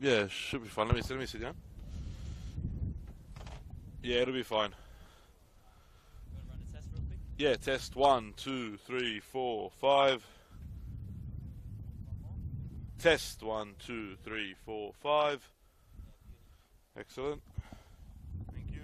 Yeah, should be fine. Let me sit down. Yeah, it'll be fine. You want to run a test real quick? Yeah, test 1, 2, 3, 4, 5. One more. Test 1, 2, 3, 4, 5. Yeah, beautiful. Excellent. Thank you.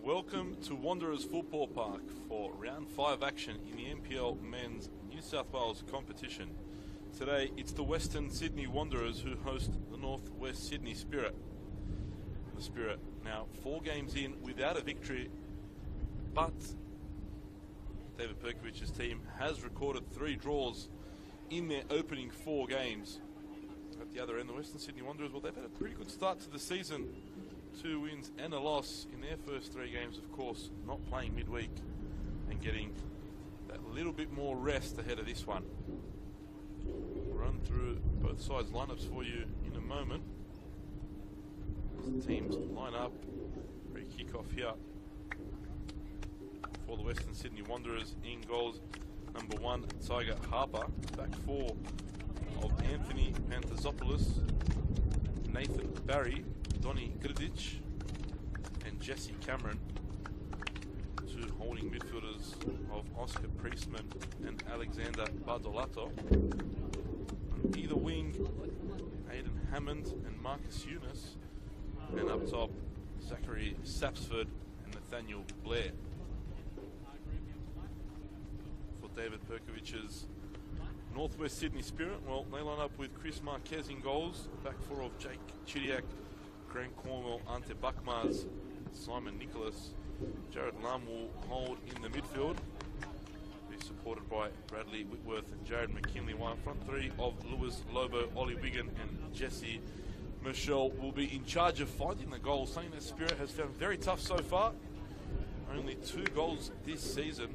Welcome to Wanderers Football Park for round 5 action in the NPL Men's New South Wales competition. Today it's the Western Sydney Wanderers who host the North West Sydney Spirit. The Spirit now 4 games in without a victory, but David Perkovic's team has recorded 3 draws in their opening 4 games. At the other end, the Western Sydney Wanderers, well, they've had a pretty good start to the season. 2 wins and a loss in their first 3 games, of course, not playing midweek and getting that little bit more rest ahead of this one. We'll run through both sides' lineups for you in a moment. As the teams line up, pre-kick-off here for the Western Sydney Wanderers. In goals, number 1, Tiger Harper. Back 4 of Anthony Pantazopoulos, Nathan Barry, Donny Gridic and Jesse Cameron. 2 holding midfielders of Oscar Priestman and Alexander Bardolato. On either wing, Aidan Hammond and Marcus Eunice. And up top, Zachary Sapsford and Nathaniel Blair. For David Perkovic's Northwest Sydney Spirit, well, they line up with Chris Marquez in goals. Back 4 of Jake Chidiak, Grant Cornwell, Ante Bakmaz, Simon Nicholas. Jared Lam will hold in the midfield. Be supported by Bradley Whitworth and Jared McKinley. While front 3 of Lewis Lobo, Ollie Wigan and Jesse Michelle will be in charge of finding the goals, something that Spirit has found very tough so far. Only 2 goals this season.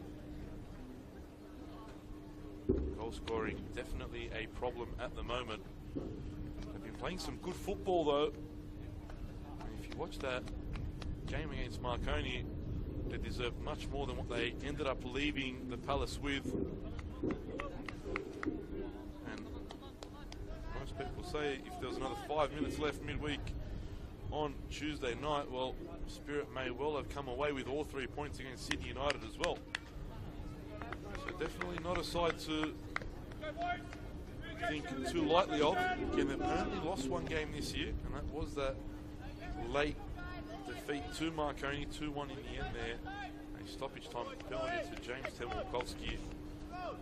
Goal scoring definitely a problem at the moment. They've been playing some good football though. And if you watch that game against Marconi, they deserved much more than what they ended up leaving the Palace with. And most people say if there was another 5 minutes left midweek on Tuesday night, well, Spirit may well have come away with all 3 points against Sydney United as well. So definitely not a side to think too lightly of. Again, they've only lost 1 game this year, and that was that late defeat to Marconi, 2-1 in the end there. A stoppage time penalty to James Temolkovsky,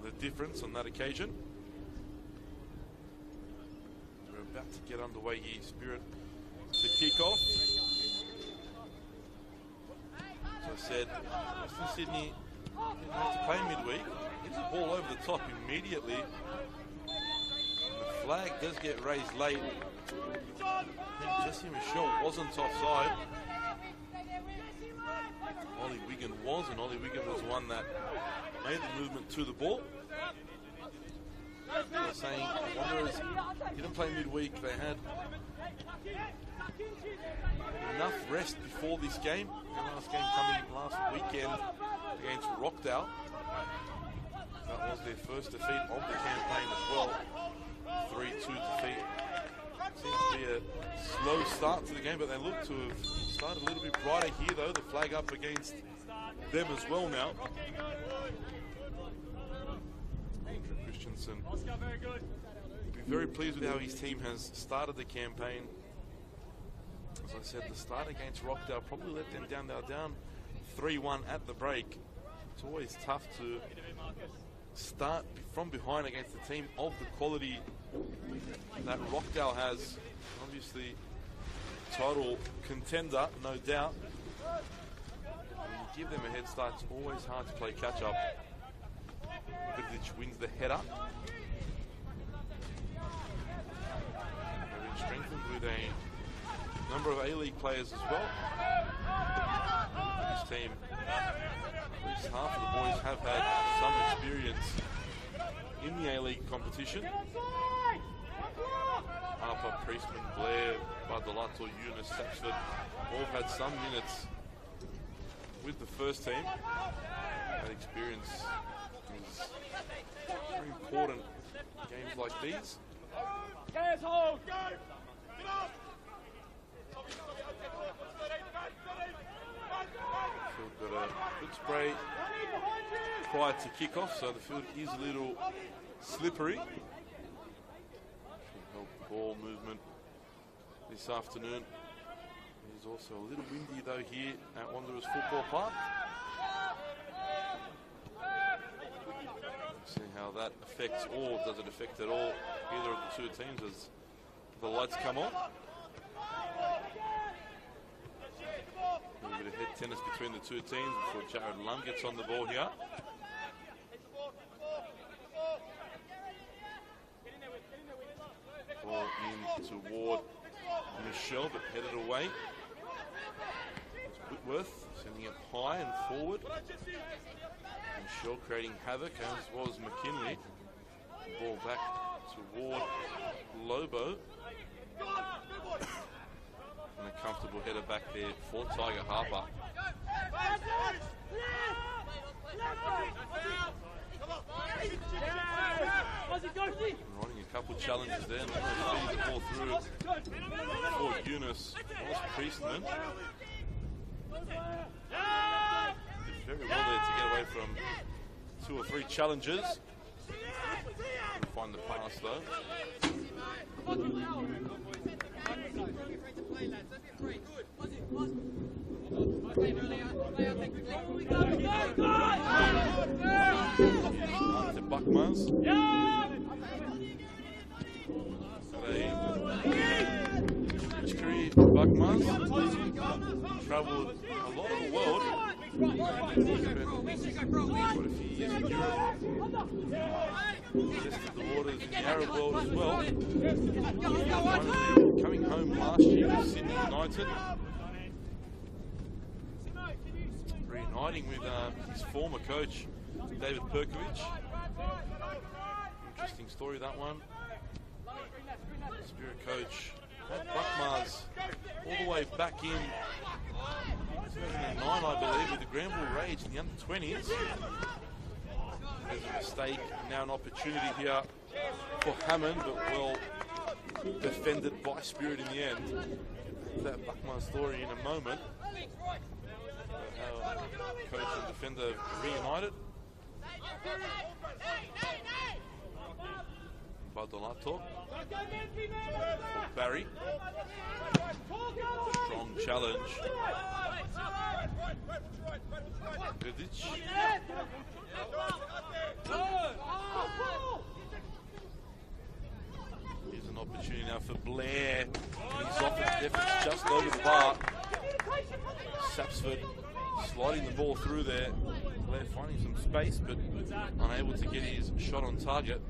the difference on that occasion. We're about to get underway here. Spirit to kick off. As I said, Western Sydney didn't have to play midweek. Gets the ball over the top immediately. The flag does get raised late. I think Jesse Michelle wasn't offside. Ollie Wigan was, and Ollie Wigan was one that made the movement to the ball. They're saying Wanderers didn't play midweek. They had enough rest before this game. The last game coming last weekend against Rockdale. That was their first defeat of the campaign as well. 3-2 defeat. Seems to be a slow start to the game, but they look to have started a little bit brighter here though. The flag up against them as well now. Andrew Christensen will be very pleased with how his team has started the campaign. As I said, the start against Rockdale probably let them down. They were down 3-1 at the break. It's always tough to start from behind against a team of the quality that Rockdale has. Obviously, title contender, no doubt. When you give them a head start, it's always hard to play catch up. Vidic wins the header. They've been strengthened with a number of A-League players as well. This team, at least half of the boys have had some experience in the A-League competition. Harper, Priestman, Blair, Bardolato, Eunice, Sapsford all had some minutes with the first team. That experience is very important in games like these. Field got a good spray prior to kickoff, so the field is a little slippery. ball movement this afternoon. It is also a little windy though here at Wanderers Football Park. See how that affects, or does it affect at all, either of the two teams as the lights come on. A little bit of head tennis between the two teams before Jared Lund gets on the ball here. Ball in toward Michelle, but headed away. It's Whitworth sending it high and forward. Michelle creating havoc, as was McKinley. Ball back toward Lobo. And a comfortable header back there for Tiger Harper. Running a couple challenges there, and feeding the ball through for Eunice. Ross Priestman. Did very well there to get away from 2 or 3 challenges. Couldn't find the pass though. To Buckmars. His career, Buckmars travelled a lot of the world. Spent quite a few years in Europe. Tested the waters in the Arab world as well. Finally coming home last year with Sydney United. Reuniting with his former coach, David Perkovic. Interesting story, that one. Spirit coach had Buckmars all the way back in 2009, I believe, with the Granville Rage in the under-20s. There's a mistake, now an opportunity here for Hammond, but well defended by Spirit in the end. That Buckmars story in a moment. How coach and defender reunited. Badolato for Barry. Strong challenge. Vidic. Here's an opportunity now for Blair. And he's off his efforts just over the bar. Sapsford sliding the ball through there. Blair finding some space, but unable to get his shot on target.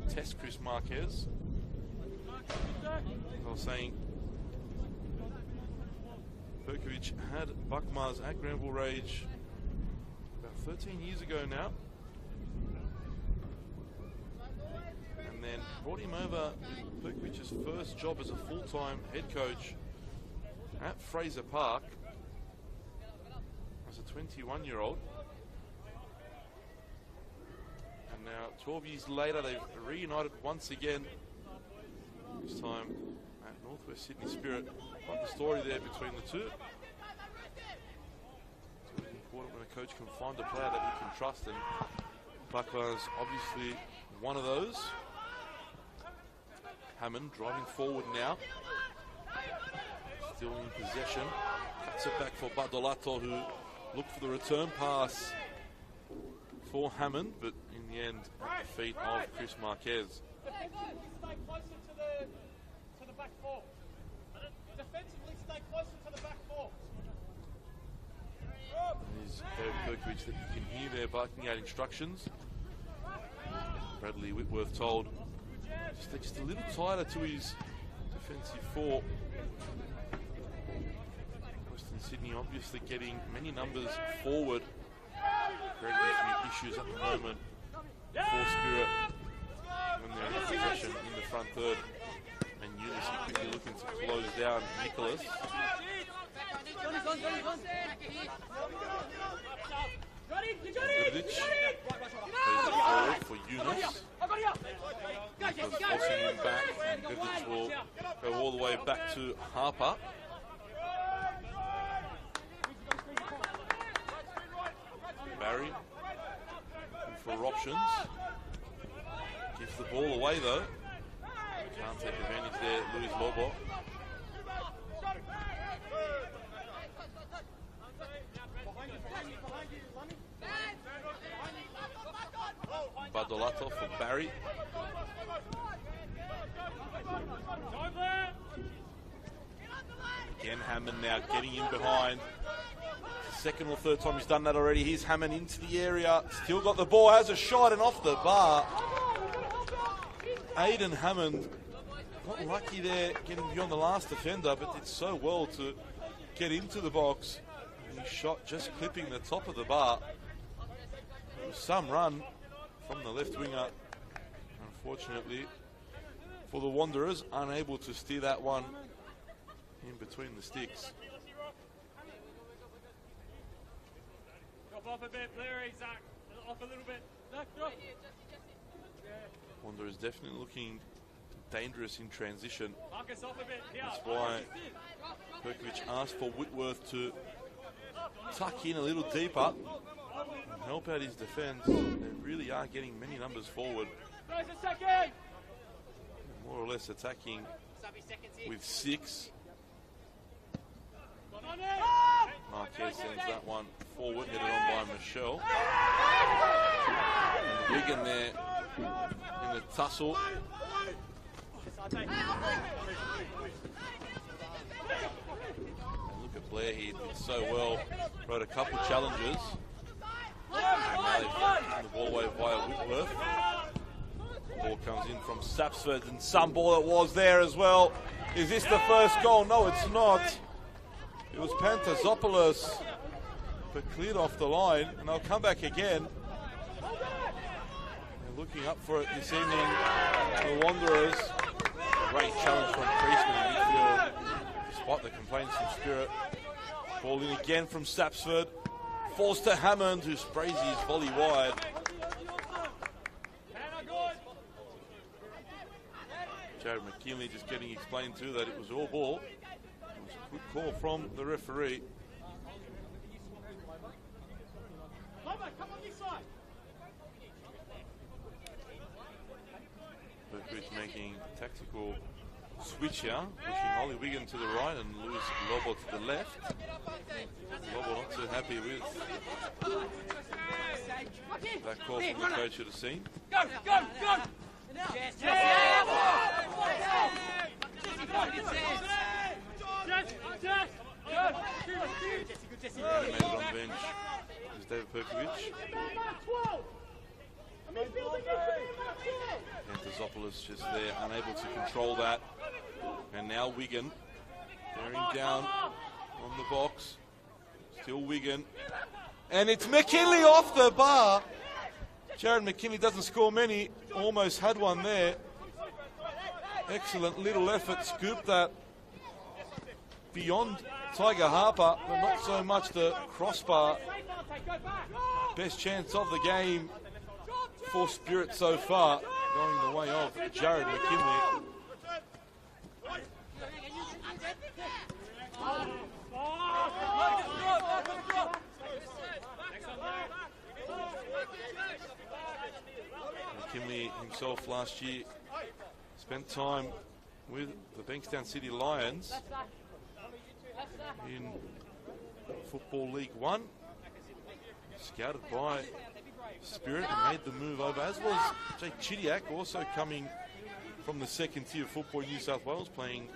Test Chris Marquez. I was saying, Perkovic had Buckmars at Granville Rage about 13 years ago now. And then brought him over with Perkovic's first job as a full-time head coach at Fraser Park as a 21-year-old. And now 12 years later they've reunited once again, this time at Northwest Sydney Spirit. Quite the story there between the two. It's always important when a coach can find a player that he can trust, and Buckmars obviously one of those. Hammond driving forward now. Still in possession. Cuts it back for Badolato, who looked for the return pass for Hammond, but in the end at the feet of Chris Marquez. Defensively stay closer to the back four. Defensively stay closer to the back four. There's David Perkovic that you can hear there barking out instructions. Bradley Whitworth told just a little tighter to his defensive four. Western Sydney obviously getting many numbers forward. Creating a few issues at the moment for Spirit when they're in possession in the front third. And Eunice quickly looking to close down Nicholas. Vidic plays it forward for Eunice. Nicholas forcing him back, and Vidic will go all the way back to Harper. Barry looking for options. Gives the ball away though. Can't take advantage there, Luis Lobo. Badolato for Barry. Again, Hammond now getting in behind. Second or third time he's done that already. Here's Hammond into the area. Still got the ball, has a shot and off the bar. Aiden Hammond got lucky there getting beyond the last defender, but did so well to get into the box. And he shot just clipping the top of the bar. Some run from the left winger. Unfortunately for the Wanderers, unable to steer that one in between the sticks. Drop off a bit, Blair, Zach. Off a little bit. Zach, drop. Wanderers definitely looking dangerous in transition. Marcus off a bit. That's why Perkovic asked for Whitworth to tuck in a little deeper and help out his defence. They really are getting many numbers forward. There's a second. More or less attacking with 6. Marquez sends that one forward, headed on by Michelle. And Wigan there in the tussle. And look at Blair, he did so well. Wrote a couple challenges. And now they've got the ball away via Whitworth. Ball comes in from Sapsford, and some ball that was there as well. Is this the first goal? No, it's not. It was Pantazopoulos, but cleared off the line, and they'll come back again. They're looking up for it this evening. The Wanderers. Great challenge from Priestman in midfield, despite the complaints from Spirit. Ball in again from Sapsford. Falls to Hammond, who sprays his volley wide. Jared McKinley just getting explained to that it was all ball. It was a good call from the referee. Perkovic making a tactical switch here, pushing Ollie Wigan to the right and Lewis Lobo to the left. Lobo not too happy with that call from the coach at the scene. Go, go, go! Animated on the bench is David Perkovic. Pantazopoulos just there, unable to control that. And now Wigan bearing down on the box. Still Wigan. And it's McKinley off the bar. Jared McKinley doesn't score many, almost had one there. Excellent little effort, scooped that beyond Tiger Harper, but not so much the crossbar. Best chance of the game for Spirit so far, going the way of Jared McKinley. McKinley himself last year spent time with the Bankstown City Lions in Football League 1. Scouted by Spirit and made the move over, as was Jake Chidiac, also coming from the second tier of football in New South Wales, playing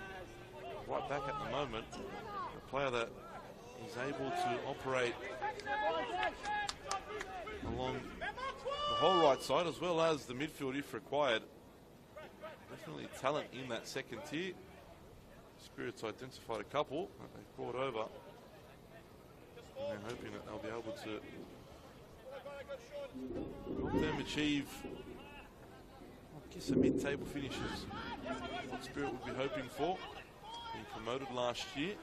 right back at the moment. A player that is able to operate along the whole right side as well as the midfield if required. Definitely talent in that second tier. Spirit's identified a couple that they've brought over, and they're hoping that they'll be able to help them achieve, I guess, a mid-table finishes. What Spirit would be hoping for, being promoted last year.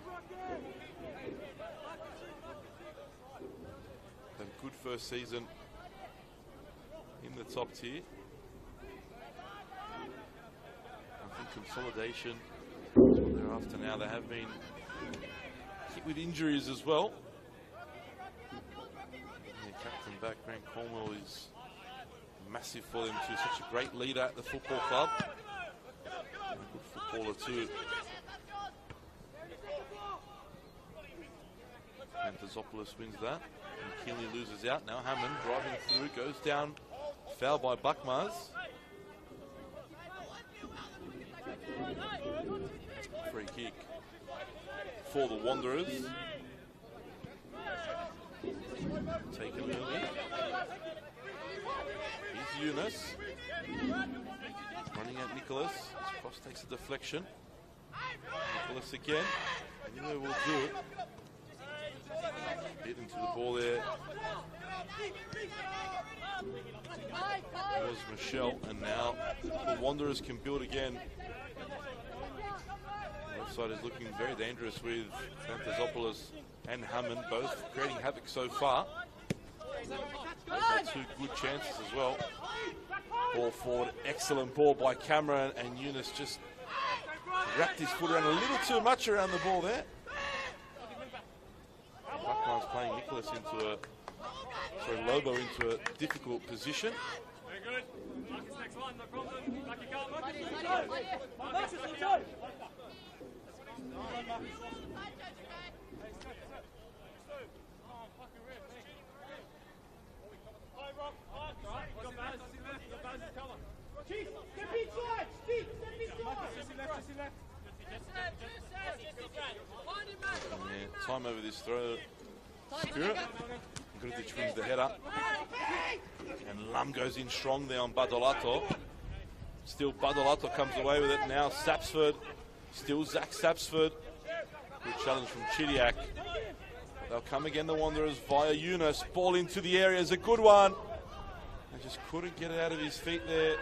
Had a good first season in the top tier. I think consolidation is what they're after now. They have been hit with injuries as well. Their captain back, Grant Cornwell, is massive for them too. Such a great leader at the football club. And 2. Antizopoulos wins that. And Keeley loses out. Now Hammond driving through, goes down. Foul by Buckmars. Free kick for the Wanderers. Taken early. Here's Eunice. Running at Nicholas. Cross takes a deflection. Nicholas again. Anyway, will do it. Hit into the ball there. There's Michelle, and now the Wanderers can build again. Left side is looking very dangerous with Antizopoulos and Hammond both creating havoc so far. They've had 2 good chances as well. Ball forward, excellent ball by Cameron, and Eunice just wrapped his foot around a little too much around the ball there. Buckman's playing Nicholas Lobo into a difficult position. Very good. Marcus next one, no problem. Back you go, Marcus. Time over this throw. Spirit. Grudic wins the header. And Lum goes in strong there on Badolato. Still Badolato comes away with it. Now Sapsford. Still Zach Sapsford. Good challenge from Chidiac. They'll come again, the Wanderers, via Eunice. Ball into the area is a good one. They just couldn't get it out of his feet there.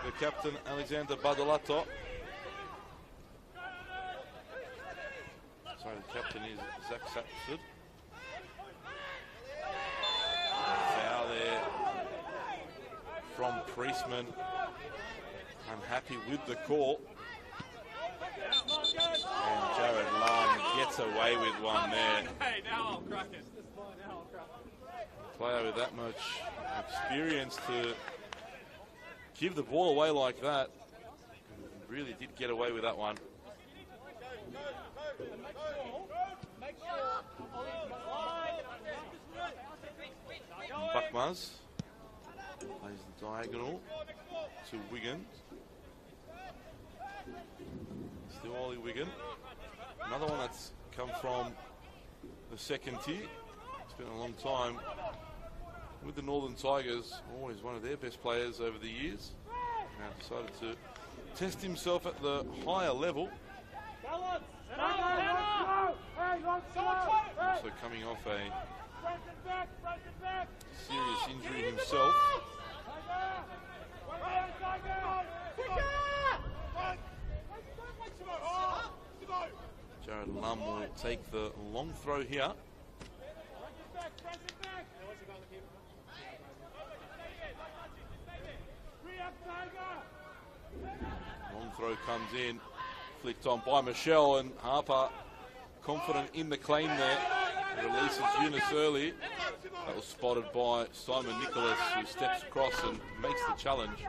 The captain, Alexander Badolato. Sorry, the captain is Zach Sapsford. Foul there from Priestman. Unhappy with the call. And Jared Lum gets away with one there. Hey, now I'll crack it. A player with that much experience to give the ball away like that. Really did get away with that one. Buckmars plays the diagonal to Wiggins. Still Ollie Wiggin. Another one that's come from the second tier. It's been a long time with the Northern Tigers. Always one of their best players over the years. Now decided to test himself at the higher level. Also coming off a serious injury himself. Jared Lum will take the long throw here. Long throw comes in, flicked on by Michelle, and Harper confident in the claim there. Releases Eunice early. That was spotted by Simon Nicholas, who steps across and makes the challenge.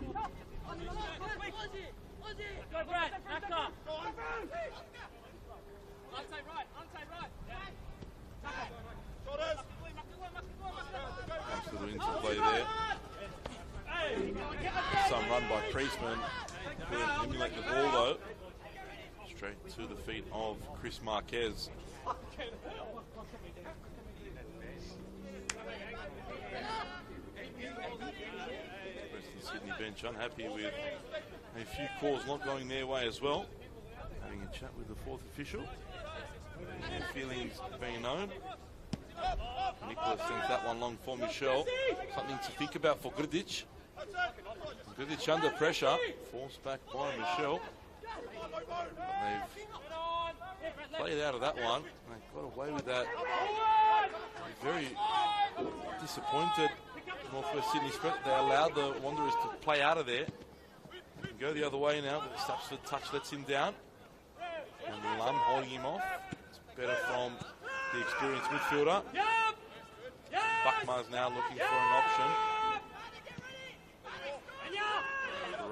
Comes to interplay there. Some run by Priestman. Couldn't emulate the ball though. Straight to the feet of Chris Marquez. Western Sydney bench unhappy with a few calls not going their way as well. Having a chat with the fourth official. Their feelings being known. Nicholas sends that one long for Michelle. Something to think about for Grudic. Grudic under pressure. Forced back by Michelle. They've played out of that one. They got away with that. Very disappointed Northwest Sydney Spirit. They allowed the Wanderers to play out of there. They can go the other way now, but Sapsford touch lets him down. And Lum holding him off. It's better from the experienced midfielder. Buckmars now looking for an option.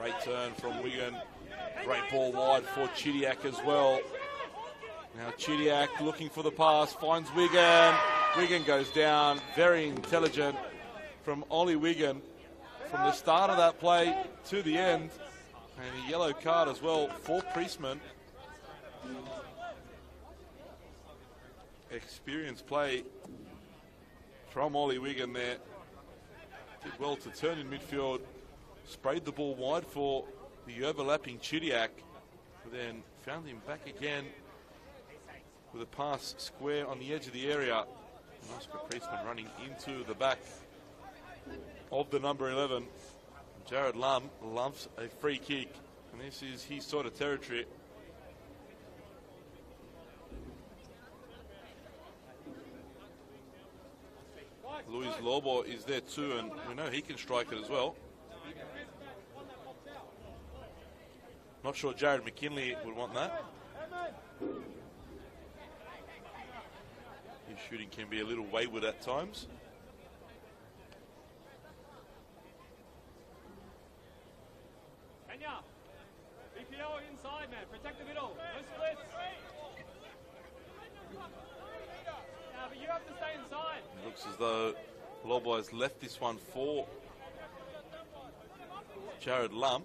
Great turn from Wigan. Great ball wide for Chidiac as well. Now Chidiac looking for the pass, finds Wigan. Wigan goes down. Very intelligent from Ollie Wigan from the start of that play to the end. And a yellow card as well for Priestman. Experienced play from Ollie Wigan there. Did well to turn in midfield. Sprayed the ball wide for the overlapping Chidiac. Then found him back again with a pass square on the edge of the area. And Oscar Priestman running into the back of the number 11. Jared Lum loves a free kick, and this is his sort of territory. Luis Lobo is there too, and we know he can strike it as well. Not sure Jared McKinley would want that. His shooting can be a little wayward at times. Kenya, EPL inside, man. Protect the middle. No splits. Yeah, but you have to stay inside. It looks as though Lobo has left this one for Jared Lum.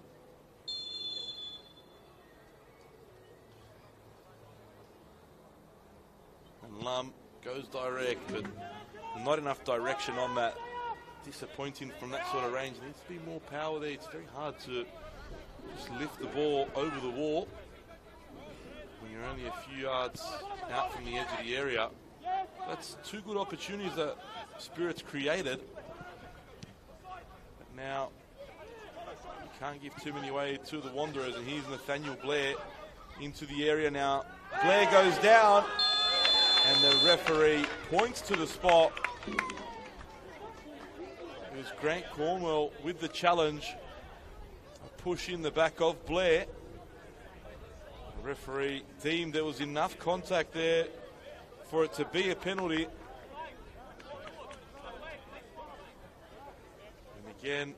And Lum goes direct, but not enough direction on that. Disappointing from that sort of range. There needs to be more power there. It's very hard to just lift the ball over the wall when you're only a few yards out from the edge of the area. That's two good opportunities that Spirits created. But now you can't give too many away to the Wanderers, and here's Nathaniel Blair into the area now. Blair goes down, and the referee points to the spot. It was Grant Cornwell with the challenge. A push in the back of Blair. The referee deemed there was enough contact there for it to be a penalty. And again,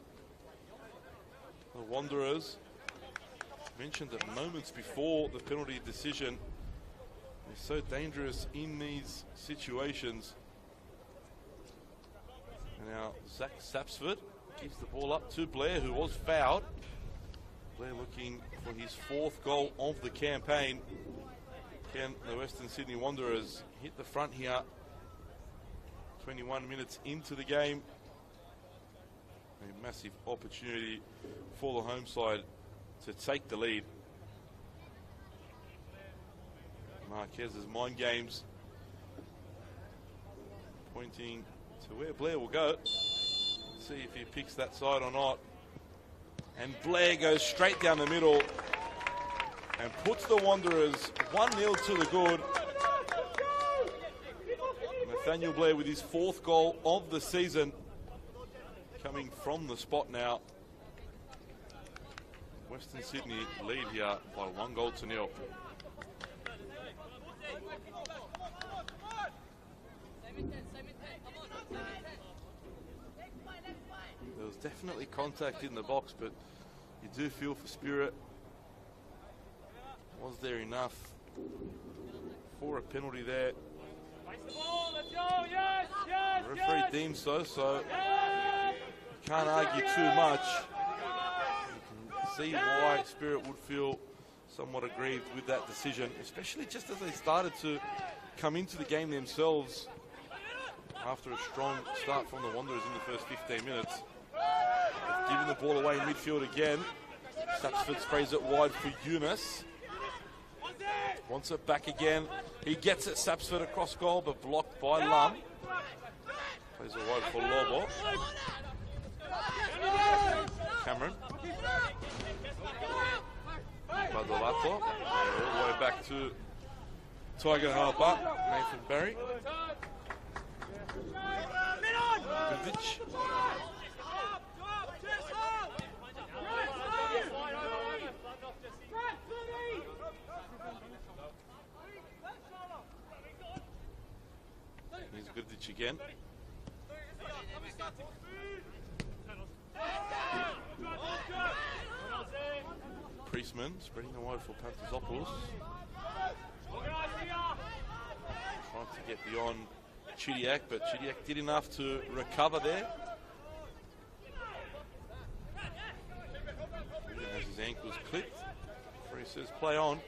the Wanderers mentioned that moments before the penalty decision, they're so dangerous in these situations. And now Zach Sapsford gives the ball up to Blair, who was fouled. Blair looking for his fourth goal of the campaign. Can the Western Sydney Wanderers hit the front here? 21 minutes into the game. A massive opportunity for the home side to take the lead. Marquez's mind games pointing to where Blair will go. Let's see if he picks that side or not. And Blair goes straight down the middle and puts the Wanderers 1-0 to the good. Nathaniel Blair with his fourth goal of the season, coming from the spot now. Western Sydney lead here by 1-0. There was definitely contact in the box, but you do feel for Spirit. Was there enough for a penalty there? The referee deems so, so you can't argue too much. You can see why Spirit would feel somewhat aggrieved with that decision, especially just as they started to come into the game themselves after a strong start from the Wanderers in the first 15 minutes. They've given the ball away in midfield again. Sapsford sprays it wide for Eunice. Wants it back again. He gets it, Sapsford across goal, but blocked by Lum. Plays it wide for Lobo. Cameron. Badolato. All the way back to Tiger Harper. Nathan Barry. Vidic. Here's Vidic again. Reisman spreading the wide for Pantazopoulos. Trying to get beyond Chidiac, but Chidiac did enough to recover there. He has his ankles clipped. Free says play on.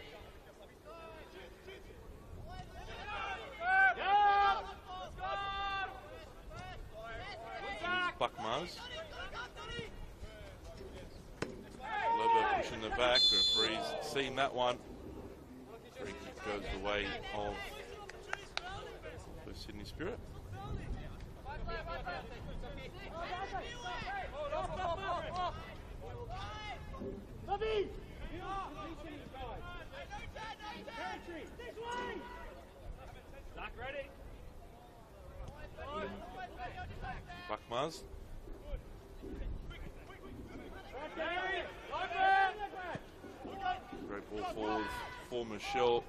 Here's Buckmars. Lobo pushing the back. Referee's seen that one. Free kick goes the way of the Sydney Spirit. Buckmars. Great ball forward for Michelle.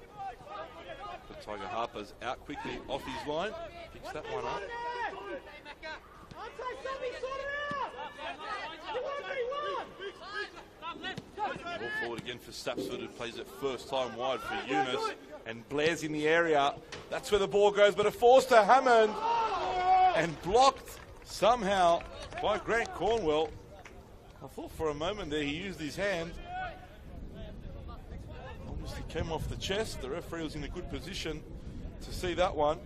But Tiger Harper's out quickly off his line. Picks that one up. Ball forward again for Stapsford, who plays it first time wide for Eunice. And Blair's in the area. That's where the ball goes, but a force to Hammond. And blocked somehow by Grant Cornwell. I thought for a moment there he used his hand. Obviously came off the chest. The referee was in a good position to see that one.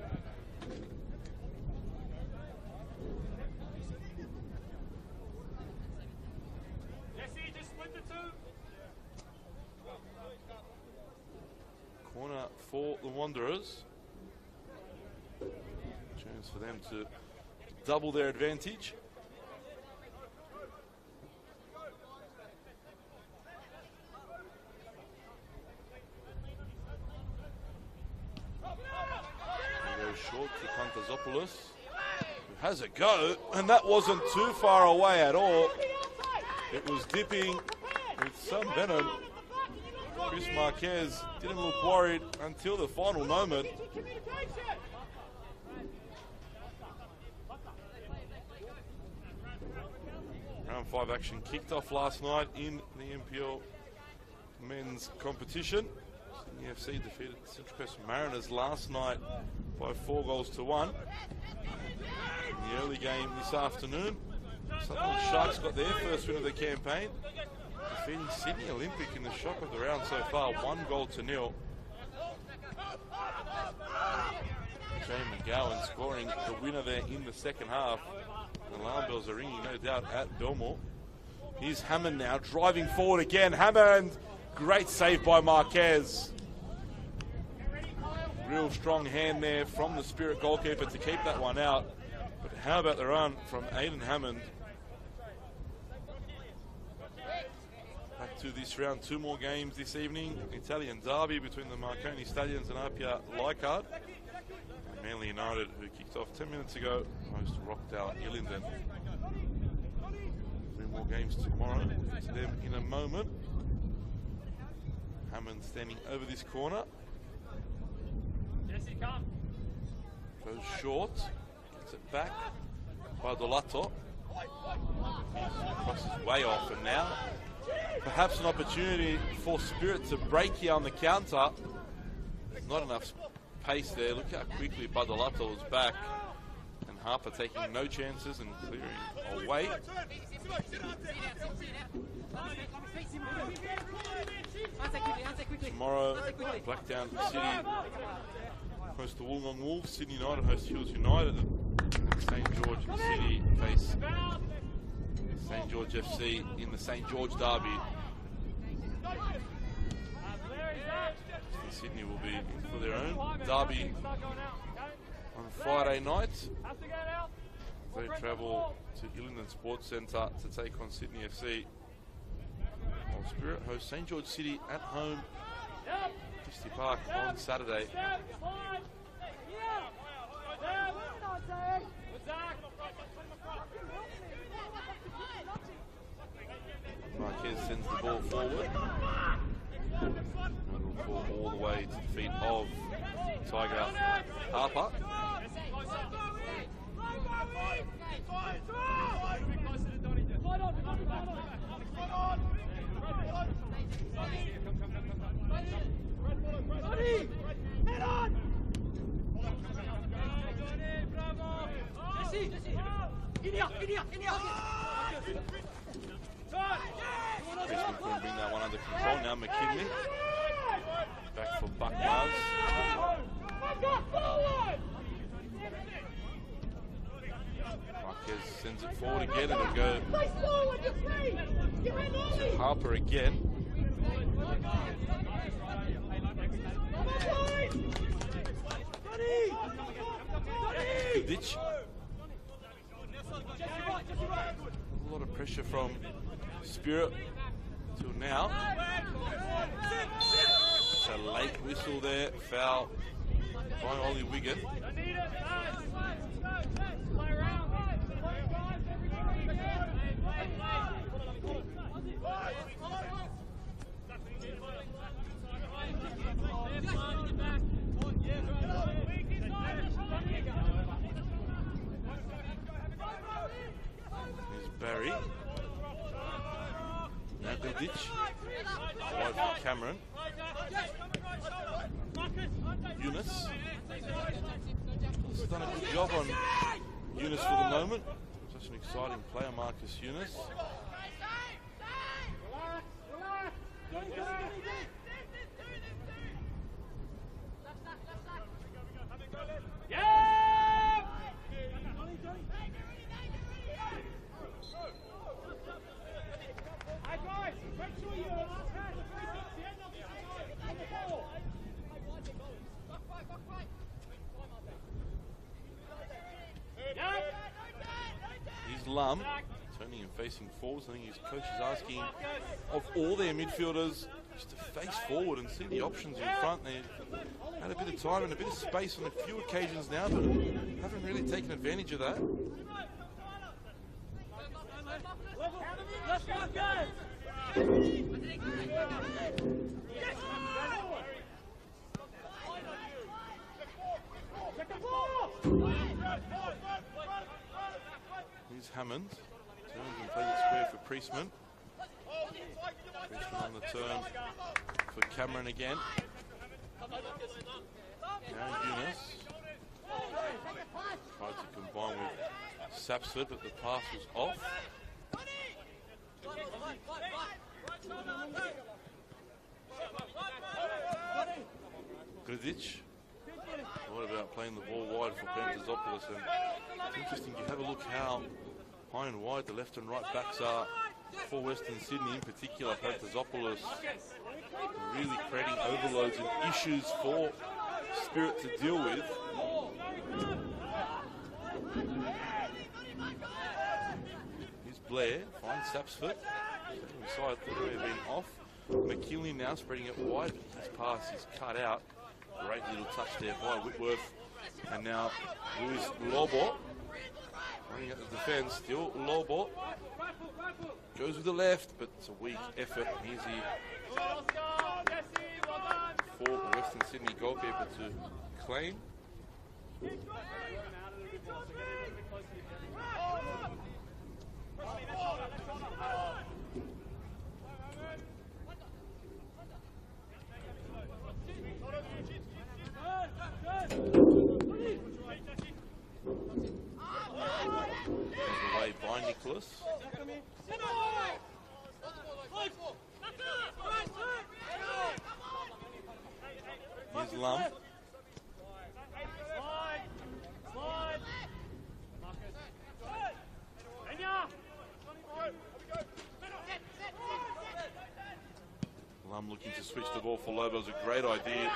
Corner for the Wanderers. Chance for them to double their advantage. Short to Pantazopoulos, who has a go, and that wasn't too far away at all. It was dipping with some venom. Chris Marquez didn't look worried until the final moment. Round 5 action kicked off last night in the NPL men's competition. Sydney FC defeated Central Coast Mariners last night by 4-1. In the early game this afternoon, Sutherland Sharks got their first win of the campaign, defeating Sydney Olympic in the shock of the round so far, 1-0. Jamie McGowan scoring the winner there in the second half. The alarm bells are ringing, no doubt, at Belmore. Here's Hammond now, driving forward again. Hammond, great save by Marquez. Real strong hand there from the Spirit goalkeeper to keep that one out. But how about the run from Aidan Hammond? Back to this round, 2 more games this evening. Italian derby between the Marconi Stallions and Apia Leichhardt. And Manly United, who kicked off 10 minutes ago, host Rockdale Illingdon. 3 more games tomorrow. We'll get to them in a moment. Hammond standing over this corner. Goes short, gets it back by Dolato. Crosses way off, and now perhaps an opportunity for Spirit to break here on the counter. There's not enough pace there. Look how quickly Badolato was back, and Harper taking no chances and clearing away. Tomorrow, Blackdown City host the Wollongong Wolves, Sydney United host Hills United, and St George City face St George FC in the St George derby. Sydney will be in for their own derby on Friday night. They travel to Illingdon Sports Centre to take on Sydney FC. While Spirit hosts St George City at home, Christie Park on Saturday. Marquez sends the ball forward. And will fall all the way to the feet of Tiger Harper. McKinley. Back for Buck Mars. Marquez sends it forward again. It'll go to Harper again. Ditch. A lot of pressure from Spirit till now. It's a late whistle there. Foul by Ollie Wigan. Here's Barry. Now good ditch. Wide for Cameron. Eunice. He's done a good job on Eunice for the moment. Such an exciting player, Marcus Eunice. Here's Lum, turning and facing forwards. I think his coach is asking of all their midfielders just to face forward and see the options in front. They had a bit of time and a bit of space on a few occasions now, but haven't really taken advantage of that. Here's Hammond. Turns and plays it square for Priestman. Priestman on the turn for Cameron again. Now Eunice. Tried to combine with Sapsford, but the pass was off. Grdic. What about playing the ball wide for Pentazopoulos? And it's interesting, you have a look how high and wide the left and right backs are for Western Sydney, in particular Pentazopoulos, really creating overloads and issues for Spirit to deal with. Here's Blair, finds Sapsford, inside, thought he may have been off. McKinley now spreading it wide, but his pass is cut out. Great little touch there by Whitworth. And now Luis Lobo running at the defence. Still Lobo. Goes with the left, but it's a weak effort. Here's the for Western Sydney goalkeeper to claim. Away by Nicholas. Here's Lum. Lum looking to switch the ball for Lobo's a great idea.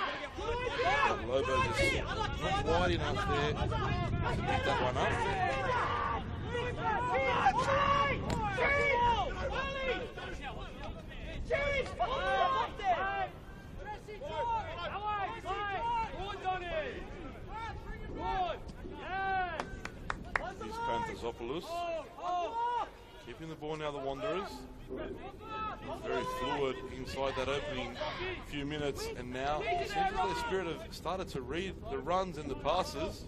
But Lobo's just not wide enough there to pick that one up. Here's Panthazopoulos. Keeping the ball now, the Wanderers. Very fluid inside that opening few minutes, and now it seems as though Spirit have started to read the runs and the passes.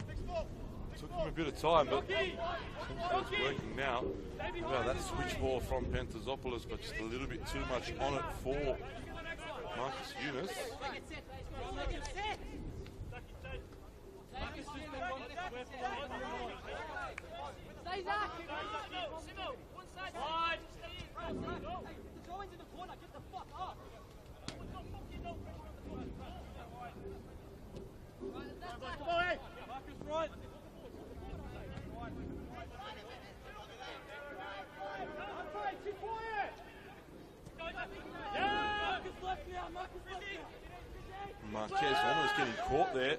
Took them a bit of time, but seems that it's working now. How about that switch ball from Panthazopoulos, but just a little bit too much on it for Marcus Eunice. Marquez almost getting caught there.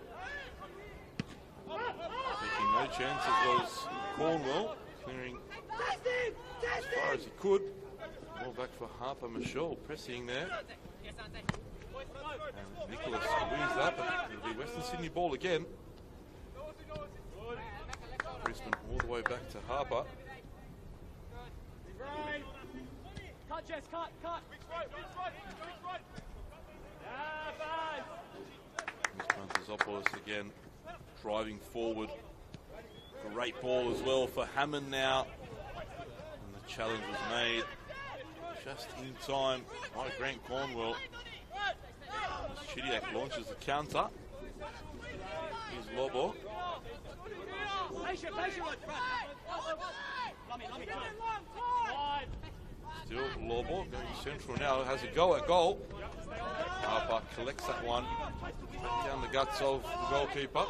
Taking no chances was Cornwell, clearing as far as he could. Ball back for Harper Michelle, pressing there. And Nicholas wins that, but it'll be Western Sydney ball again. Brisbane all the way back to Harper. Cut, Jess, cut. Pantazopoulos again driving forward. Great ball as well for Hammond now. And the challenge was made just in time by Grant Cornwell. As Chidiac launches the counter. Here's Lobo. Still Lobo going central now, has a go at goal. Harper collects that one. Back down the guts of the goalkeeper.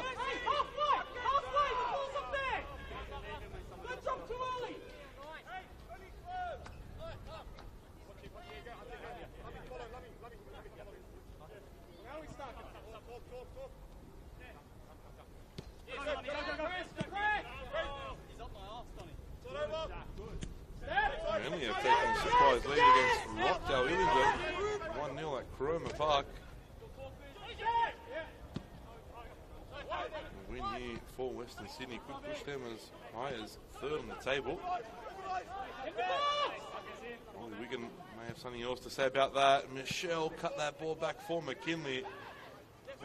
Manly have taken a surprise lead against Rockdale Illingworth. 1-0 at Cromer Park. A win here for Western Sydney could push them as high as third on the table. Well, Wigan may have something else to say about that. Michelle cut that ball back for McKinley.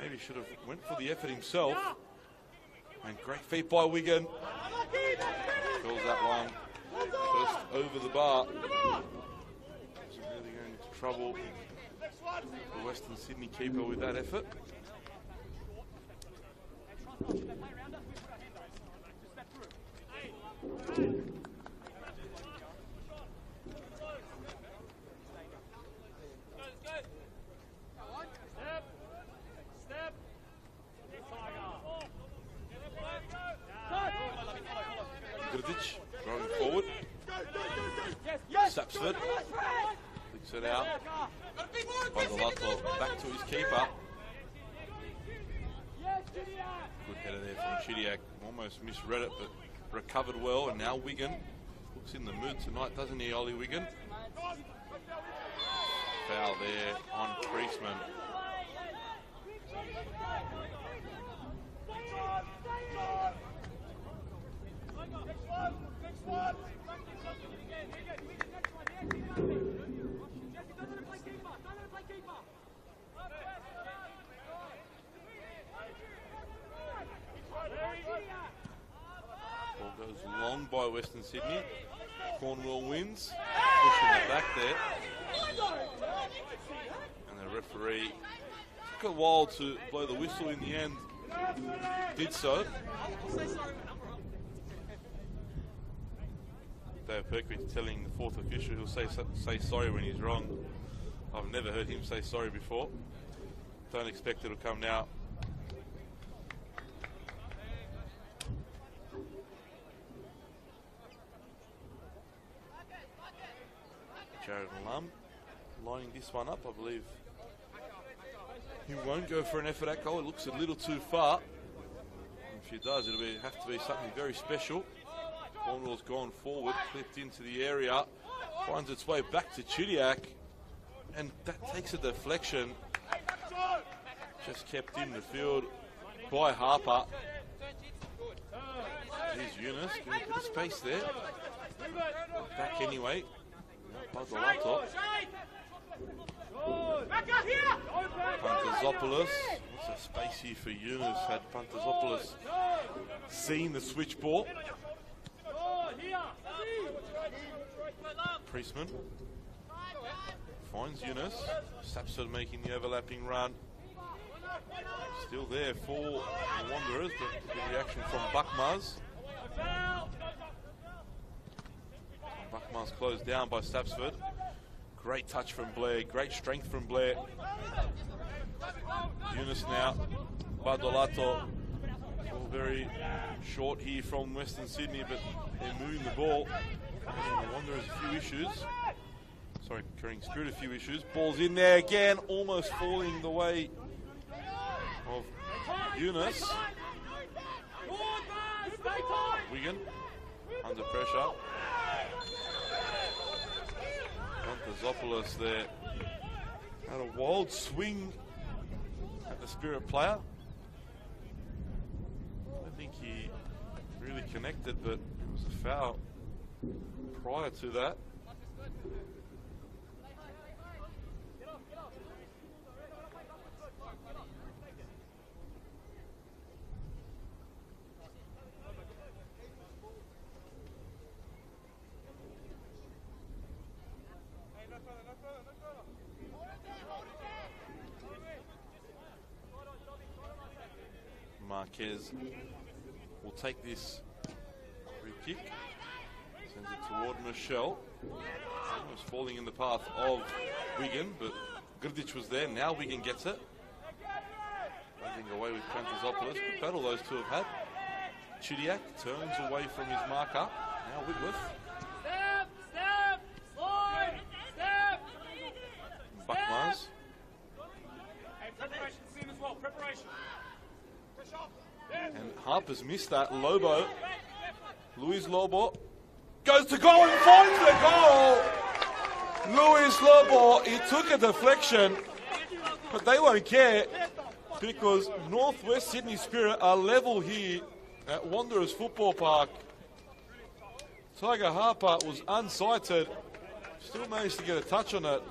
Maybe should have went for the effort himself. And great feet by Wigan. Fills that one. First over the bar. Wasn't really going into trouble. The Western Sydney keeper with that effort. Grdic going forward. Sapsford flicks it out. Bogolato back to his keeper. Good header there from Chidiac. Almost misread it, but recovered well. And now Wigan looks in the mood tonight, doesn't he, Ollie Wigan? Foul there on Priestman. Ball goes long by Western Sydney. Cornwell wins, pushing it back there. And the referee took a while to blow the whistle. In the end, did so. Dave Perkins telling the fourth official he'll say sorry when he's wrong. I've never heard him say sorry before. Don't expect it'll come now. Jared Lum lining this one up, I believe. He won't go for an effort at goal. It looks a little too far. And if he does, it'll have to be something very special. Cornwell's gone forward, clipped into the area, finds its way back to Chidiac, and that takes a deflection. Just kept in the field by Harper. Here's Eunice, getting a bit of space there. Back anyway. Bogolato. Pantazopoulos. What's a space here for Eunice? Had Pantazopoulos seen the switch ball? Priestman finds Eunice. Sapsford making the overlapping run. Still there for the Wanderers, but good reaction from Buckmars. Buckmars closed down by Sapsford. Great touch from Blair, great strength from Blair. Eunice now. Bogolato. All very short here from Western Sydney, but they're moving the ball. The Wanderers a few issues. Sorry, Carrying Spirit a few issues. Ball's in there again, almost falling the way of Eunice. Wigan under pressure. Pantazopoulos there had a wild swing at the Spirit player. I think he really connected, but it was a foul prior to that. Marquez will take this free kick, sends it toward Michelle. It was falling in the path of Wigan, but Grdic was there. Now Wigan gets it. Moving away with Pantazopoulos. Good battle those two have had. Chidiak turns away from his marker. Now Whitworth. Buckmars. And Harper's missed that. Lobo. Luis Lobo goes to goal and finds the goal. Luis Lobo, he took a deflection, but they won't care because Northwest Sydney Spirit are level here at Wanderers Football Park. Tiger Harper was unsighted, still managed to get a touch on it.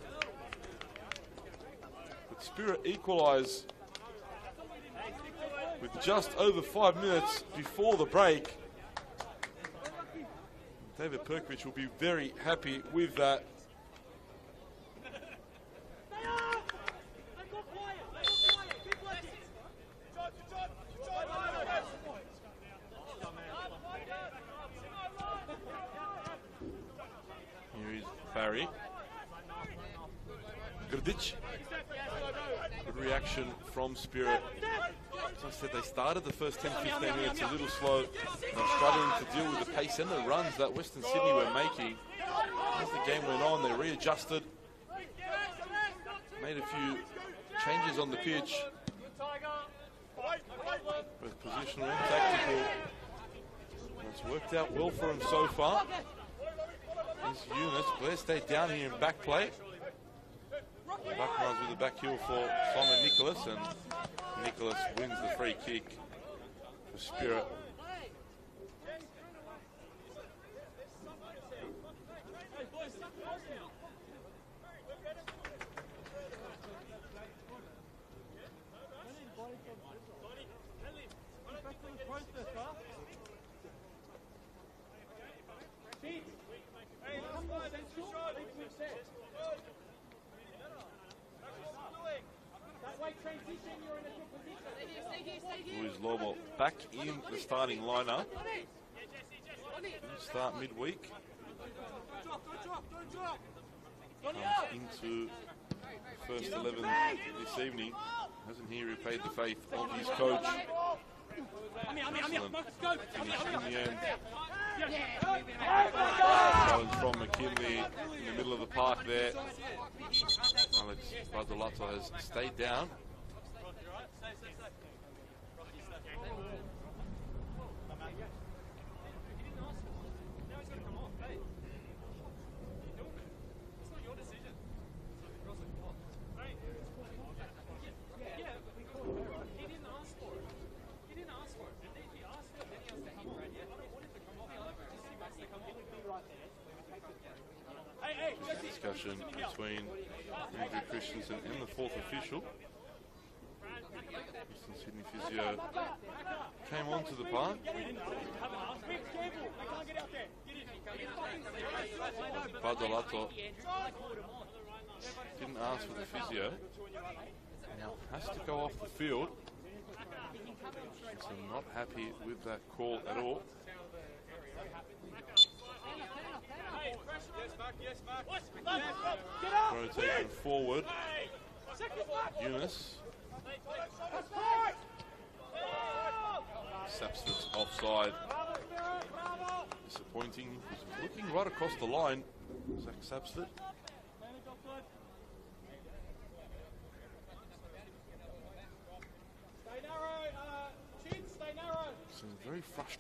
But Spirit equalise with just over 5 minutes before the break. David Perkovich will be very happy with that. Here is Barry. Grdic. Good reaction from Spirit. As I said, they started the first 10-15 minutes a little slow. They're struggling to deal with the pace and the runs that Western Sydney were making. As the game went on, they readjusted, made a few changes on the pitch, both positional and tactical. It's worked out well for him so far. This Eunice, Blair stayed down here in back play. Back runs with the back heel for Simon Nicholas, and Nicholas wins the free kick for Spirit. Luis Lobo back in the starting lineup. Start midweek. Comes into the first 11 this evening. Hasn't he repaid the faith of his coach? Excellent finish in the end. Challenge from McKinley in the middle of the park there. Alex Badolato has stayed down. Discussion between Andrew Christensen and the fourth official. Western Sydney physio came onto the park. Badolato didn't ask for the physio. Now has to go off the field. So not happy with that call at all. Throw taken forward. Eunice. Sapsford's offside. Disappointing. He's looking right across the line. Zach Sapsford.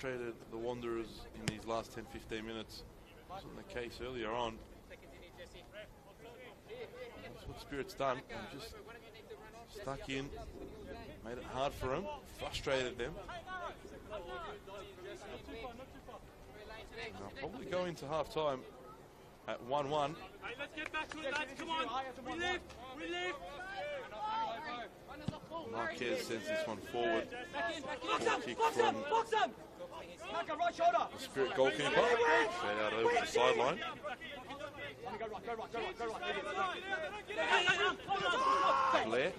frustrated the Wanderers in these last 10-15 minutes. Wasn't the case earlier on. That's what Spirit's done. They've just stuck in, made it hard for them, frustrated them. They'll probably go into half time at 1-1. Hey, let's get back to it, lads. Come on. Relief. Marquez sends this one forward. Kick Box from him. Right shoulder. the Spirit goalkeeper. Straight out over the sideline. Blair.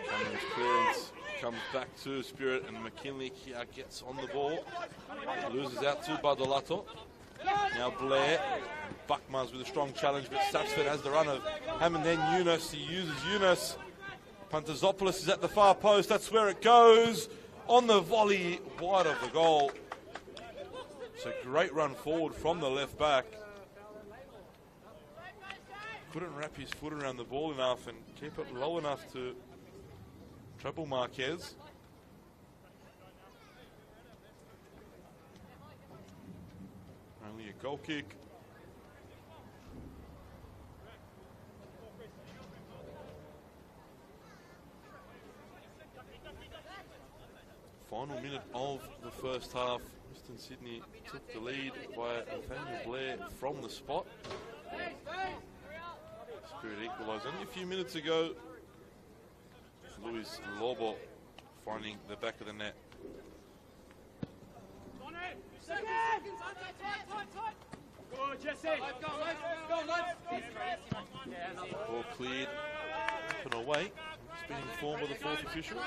Cummings clearance comes back to Spirit, and McKinley here gets on the ball. Loses out to Badolato. Now Blair. Buckmans with a strong challenge, but Sapsford has the run of Hammond, then Yunus. He uses Yunus. Pantazopoulos is at the far post. That's where it goes. On the volley, wide of the goal. It's a great run forward from the left back. Couldn't wrap his foot around the ball enough and keep it low enough to trouble Marquez. Only a goal kick. Final minute of the first half. Western Sydney took the lead by Nathaniel Blair from the spot. Spirit equalised only a few minutes ago. Luis Lobo finding the back of the net. Good, Jesse. Ball cleared up and away. It's been informed by the fourth official.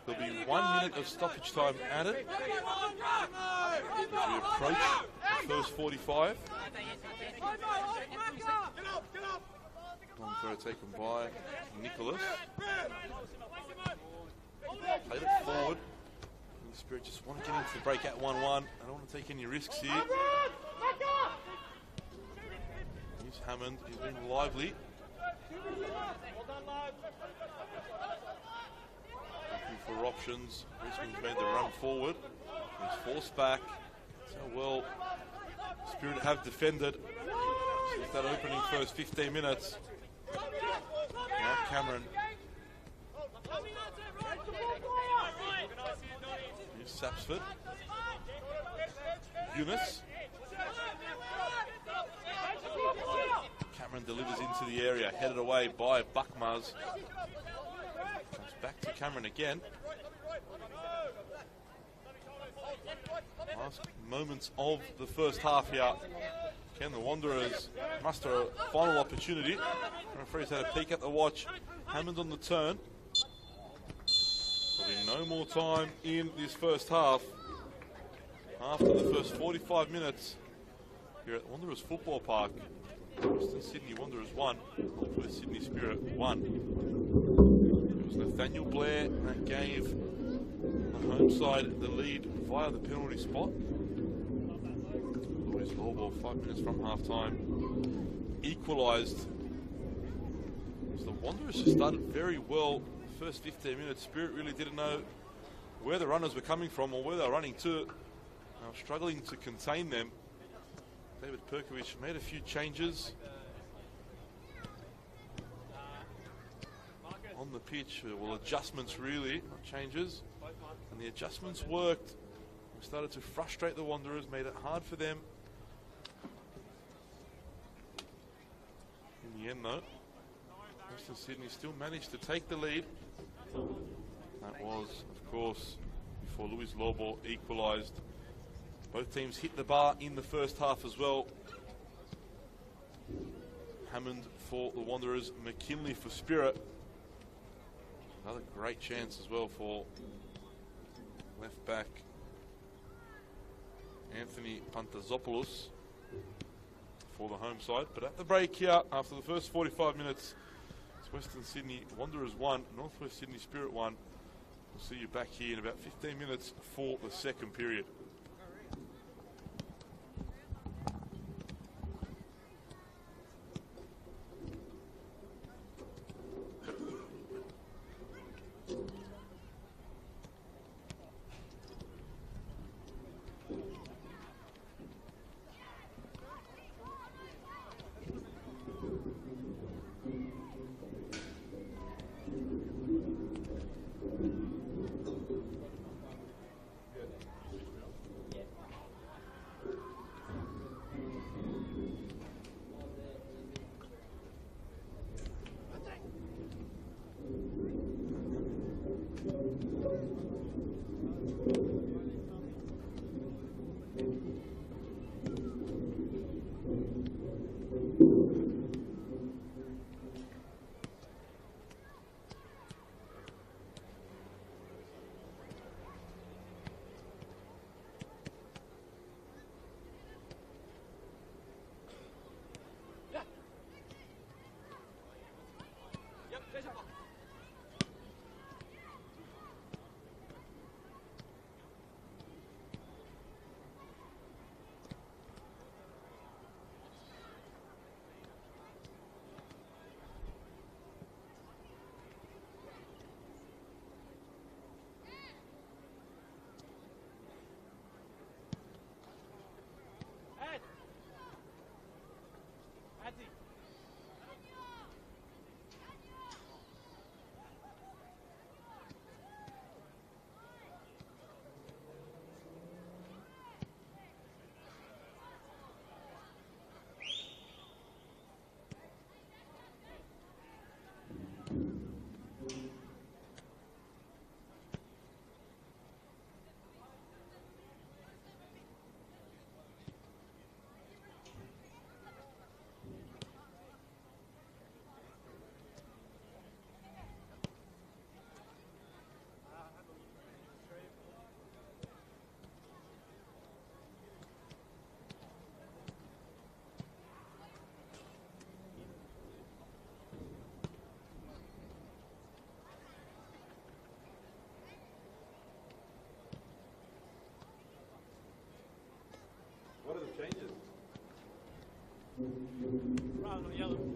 There'll be 1 minute of stoppage time added as we approach the first 45. Long throw taken by Nicholas. Played it forward. The Spirit just want to get into the break at 1-1. I don't want to take any risks here. Here's Hammond. He's been lively. Looking for options. Brisbane's made the run forward. He's forced back. That's how well Spirit have defended since that opening first 15 minutes. Now Cameron. Here's Sapsford. Yunus. Cameron delivers into the area, headed away by Buckmars. Comes back to Cameron again. Last moments of the first half here. Can the Wanderers muster a final opportunity? The referee's had a peek at the watch. Hammond on the turn. There'll be no more time in this first half. After the first 45 minutes here at Wanderers Football Park. Western Sydney Wanderers 1, Northwest Sydney Spirit 1. It was Nathaniel Blair that gave the home side the lead via the penalty spot. Louis Lobo, 5 minutes from half time, equalised. So the Wanderers just started very well. The first 15 minutes, Spirit really didn't know where the runners were coming from or where they were running to. They were struggling to contain them. David Perkovich made a few changes on the pitch. Well, adjustments really, not changes. And the adjustments worked. We started to frustrate the Wanderers, made it hard for them. In the end, though, Western Sydney still managed to take the lead. That was, of course, before Luis Lobo equalised. Both teams hit the bar in the first half as well. Hammond for the Wanderers, McKinley for Spirit. Another great chance as well for left back Anthony Pantazopoulos for the home side. But at the break here, after the first 45 minutes, it's Western Sydney Wanderers 1, Northwest Sydney Spirit 1. We'll see you back here in about 15 minutes for the second period. Yellow.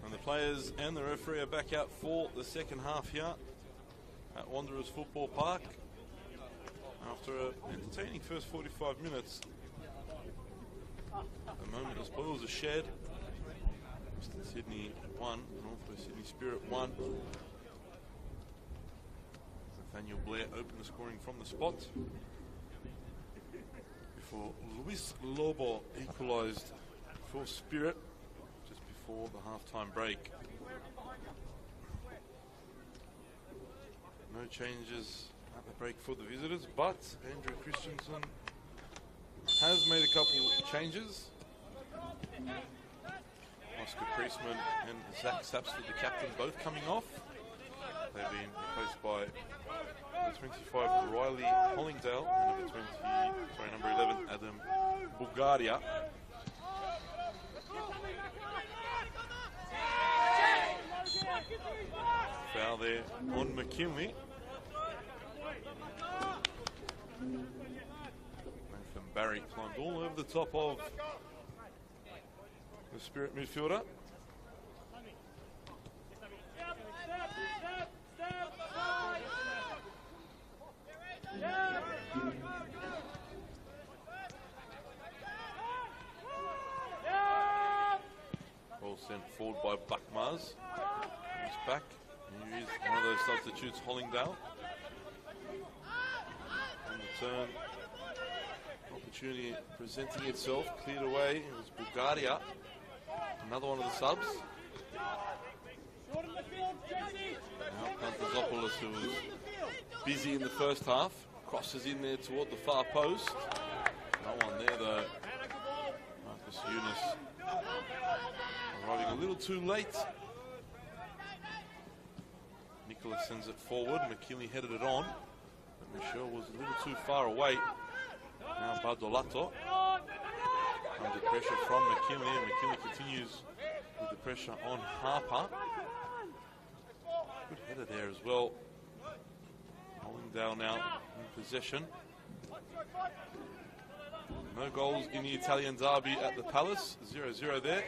And the players and the referee are back out for the second half here at Wanderers Football Park. After an entertaining first 45 minutes, the moment of spoils are shared. Western Sydney 1, Northwest Sydney Spirit 1. Nathaniel Blair opened the scoring from the spot before Luis Lobo equalised for Spirit just before the half-time break. No changes at the break for the visitors, but Andrew Christensen has made a couple changes. Oscar Priestman and Zach Sapsford, the captain, both coming off. They've been replaced by number 25 Riley Hollingdale and number 11 Adam Bulgaria. Foul there on McKinley. Nathan Barry climbed all over the top of the Spirit midfielder. Ball sent forward by Buckmars. He's back. Here is one of those substitutes, Hollingdale. On the turn, opportunity presenting itself, cleared away. It was Bulgaria, another one of the subs. Now Pantazopoulos, who was busy in the first half, crosses in there toward the far post. No one there though. Marcus Eunice arriving a little too late. Nicholas sends it forward. McKinley headed it on, but Michelle was a little too far away. Now Bardolato under pressure from McKinley, and McKinley continues with the pressure on Harper. Good header there as well. Hollingdale now in possession. No goals in the Italian derby at the Palace. 0-0 there.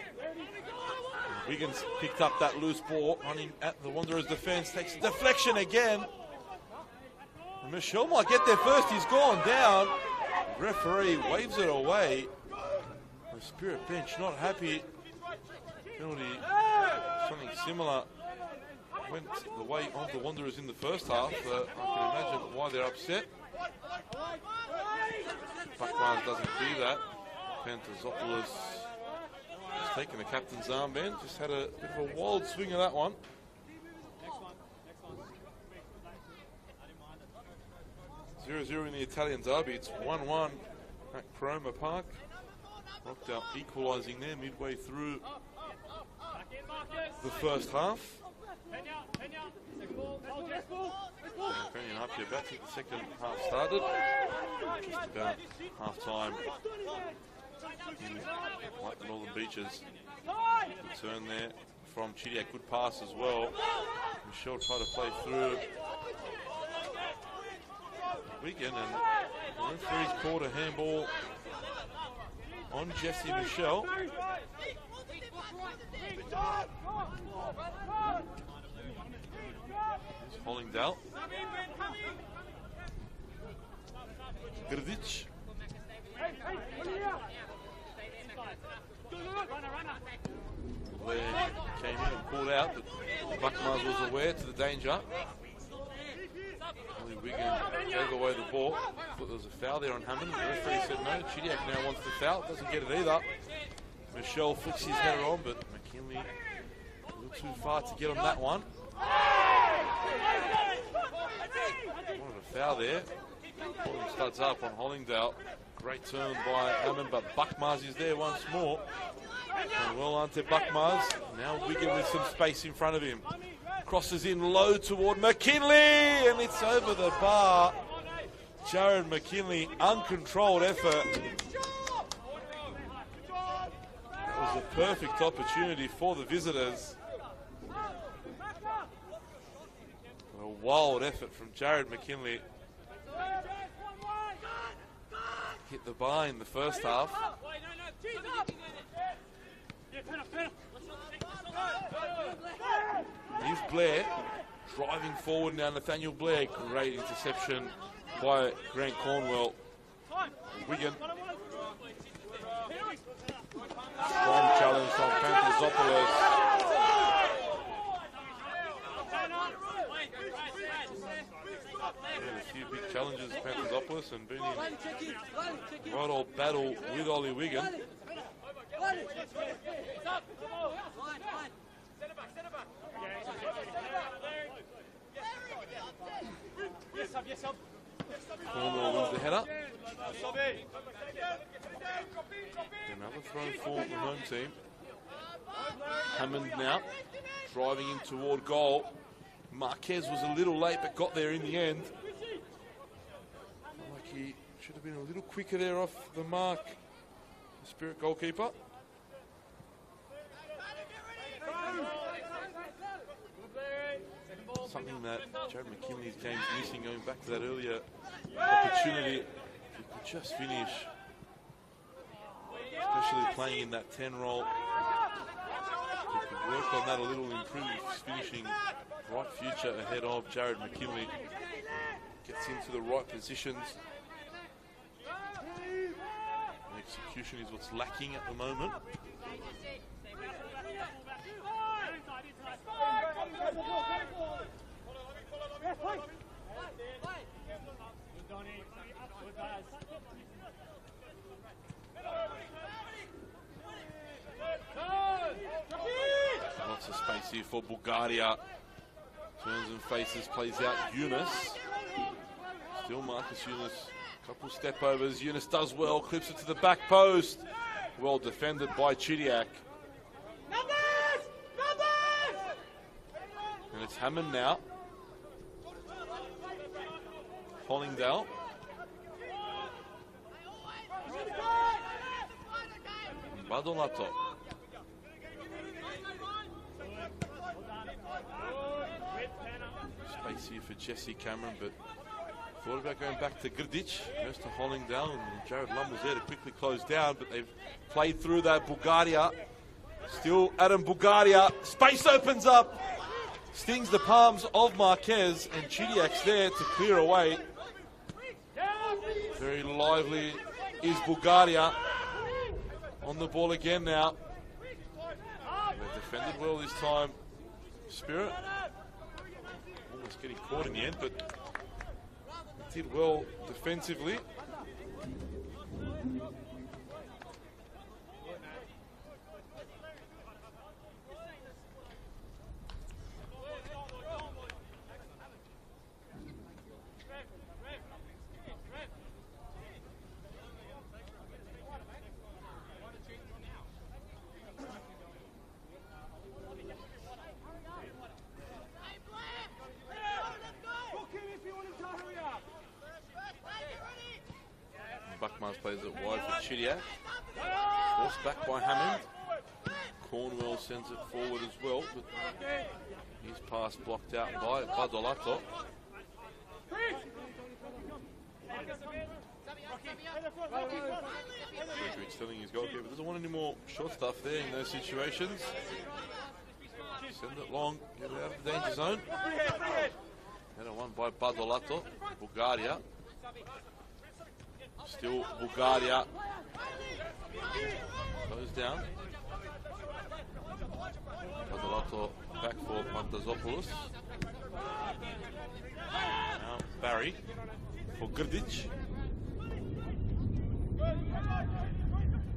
Wiggins picked up that loose ball, running at the Wanderers' defence. Takes a deflection again. Michelle might get there first. He's gone down. The referee waves it away. The Spirit bench not happy. Penalty, something similar, went the way of the Wanderers in the first half. I can imagine why they're upset. Buckmars doesn't do that. Pantazopoulos has taken the captain's armband. Just had a bit of a wild swing of that one. 0-0 in the Italian derby. It's 1-1 at Cromer Park. Rockdale equalising there midway through the first half. Penny up here, about to get the second half started. Just about half time in like the Northern Beaches. Good turn there from Chidiac, good pass as well. Michelle tried to play through Wigan, and the referee's called a handball on Jesse Michelle. Here's Hollingdale. Grdic. Blair came in and pulled out, but Buckmars was aware to the danger. Only Wigan gave away the ball. Thought there was a foul there on Hammond. The referee said no. Chidiac now wants the foul. Doesn't get it either. Michelle flicks his header on, but McKinley a little too far to get on that one. Wanted a foul there. Pulling studs up on Hollingdale. Great turn by Hammond, but Buckmars is there once more. And well onto Buckmars. Now Wigan with some space in front of him. Crosses in low toward McKinley, and it's over the bar. Jared McKinley, uncontrolled effort. That was a perfect opportunity for the visitors. A wild effort from Jared McKinley. Hit the bar in the first half. Here's Blair driving forward now. Nathaniel Blair, great interception by Grant Cornwell. Wigan. Strong challenge from Pantazopoulos. A few big challenges, Pantazopoulos, and been in right old battle with Ollie Wigan. Cornwell wins the header. Another throw for the home team. Hammond now driving in toward goal. Marquez was a little late but got there in the end. Felt like he should have been a little quicker there off the mark. The Spirit goalkeeper. Something that Jared McKinley's game's missing, going back to that earlier opportunity. If he could just finish, especially playing in that 10 role. If he could work on that a little, improve his finishing. Bright future ahead of Jared McKinley. Gets into the right positions. And execution is what's lacking at the moment. Lots of space here for Bulgaria. Turns and faces, plays out Yunus. Still Marcus Yunus. Couple step overs. Yunus does well, clips it to the back post. Well defended by Chidiac. And it's Hammond now. Hollingdale. Badolato. Space here for Jesse Cameron, but Thought about going back to Grdic. Goes to Hollingdale, and Jared Lum was there to quickly close down, but they've played through that. Bulgaria. Still Adam Bulgaria. Space opens up. Stings the palms of Marquez, and Chidiak's there to clear away. Very lively is Bulgaria. On the ball again now. They've defended well this time. Spirit. Almost getting caught in the end, but did well defensively. Buckmars plays it wide for Chidiak. Forced back by Hammond. Cornwell sends it forward as well, but his pass blocked out by Badolato. Frederick's telling his goalkeeper doesn't want any more short stuff there in those situations. Send it long, get it out of the danger zone. Header won by Badolato. Bulgaria. Still Bulgaria. Goes down. Badolato back for Pantazopoulos. Now Barry for Grdic.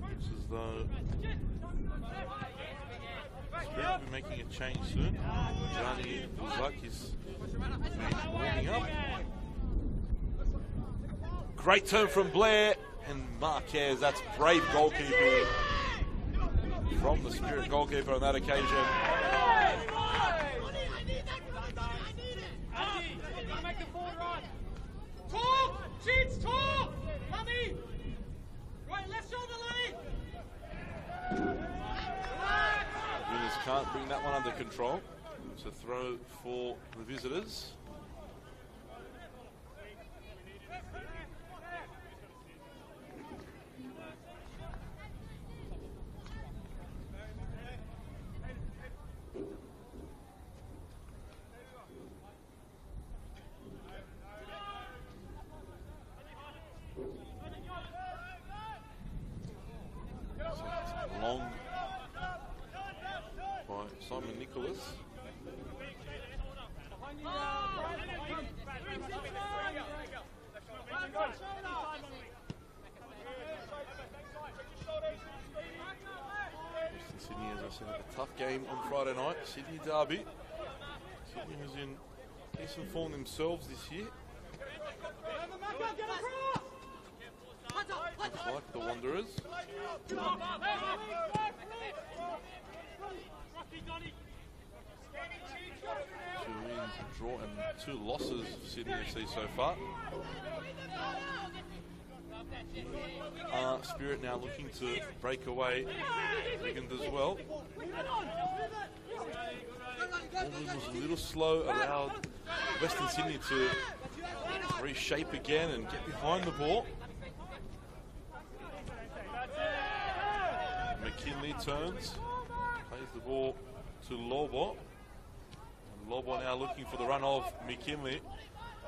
Looks as though Spirit will be making a change soon. Gianni Buzak is warming up. Great turn from Blair and Marquez. That's brave goalkeeping from the Spirit goalkeeper on that occasion. Talk! Cheats, talk! Mummy! Right, left shoulder, Lenny! Winners can't bring that one under control. It's a throw for the visitors. Long by Simon Nicholas. Sydney, as I said, had a tough game on Friday night. Sydney derby. Sydney was in decent form themselves this year. Looks like the Wanderers. 2 wins, a draw, and 2 losses for Sydney FC so far. Spirit now looking to break away. Wigan as well. Wanderers was a little slow, allowed Western Sydney to reshape again and get behind the ball. McKinley turns, plays the ball to Lobo. And Lobo now looking for the run of McKinley.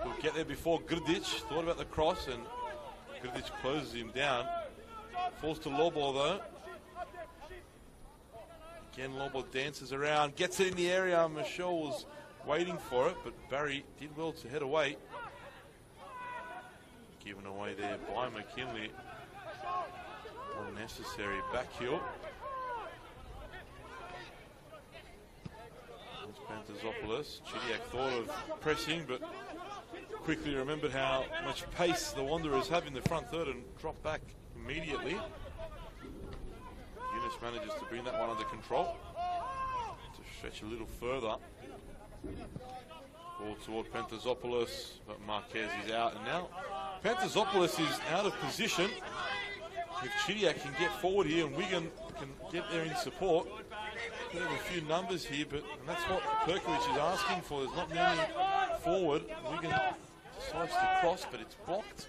He'll get there before Grdic. Thought about the cross, and Grdic closes him down. Falls to Lobo though. Again, Lobo dances around, gets it in the area. Michelle was waiting for it, but Barry did well to head away. Given away there by McKinley. Unnecessary back heel. Pantazopoulos. Chidiak thought of pressing, but quickly remembered how much pace the Wanderers have in the front third and dropped back immediately. Eunice manages to bring that one under control. To stretch a little further. Ball toward Pantazopoulos, but Marquez is out, and now Pantazopoulos is out of position. If Chidiak can get forward here and Wigan can get there in support, we have a few numbers here, and that's what Perkovic is asking for. There's not many forward. Wigan Decides to cross, but it's blocked.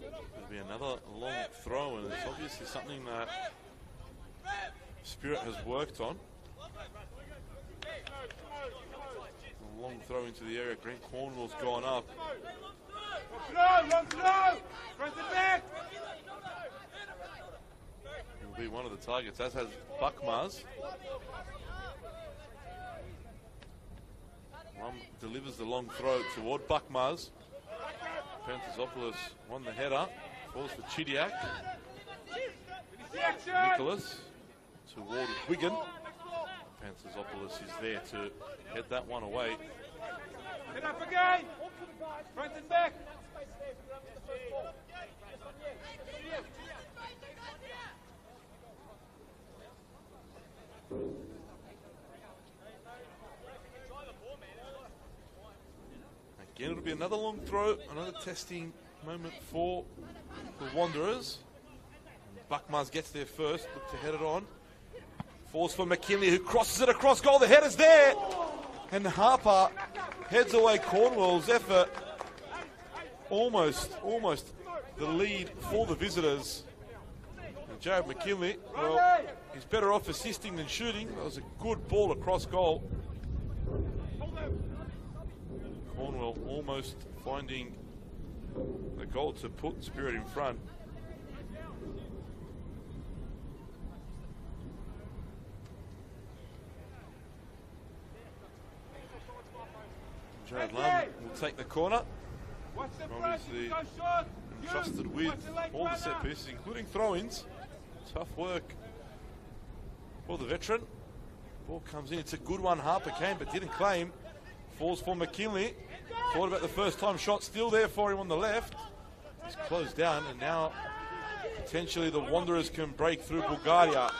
There'll be another long throw, and it's obviously something that Spirit has worked on. A long throw into the area. Grant Cornwall's gone up. Will be one of the targets, as has Buckmars. Lum delivers the long throw toward Buckmars. Panthazopoulos won the header. Falls for Chidiac. Nicholas toward Wigan. Panthazopoulos is there to head that one away. Get up again! Front and back! Again, it'll be another long throw, another testing moment for the Wanderers. Buckmars gets there first, look to head it on. Falls for McKinley, who crosses it across goal. The header's there! And Harper heads away Cornwall's effort. Almost the lead for the visitors. And Jared McKinley, well, he's better off assisting than shooting. That was a good ball across goal. Cornwall almost finding a goal to put Spirit in front. Jared Lum will take the corner. Obviously entrusted with all the set pieces, including throw-ins. Tough work for the veteran. Ball comes in, it's a good one. Harper came but didn't claim. Falls for McKinley. Thought about the first time shot, still there for him on the left. He's closed down, and now potentially the Wanderers can break through Bulgaria.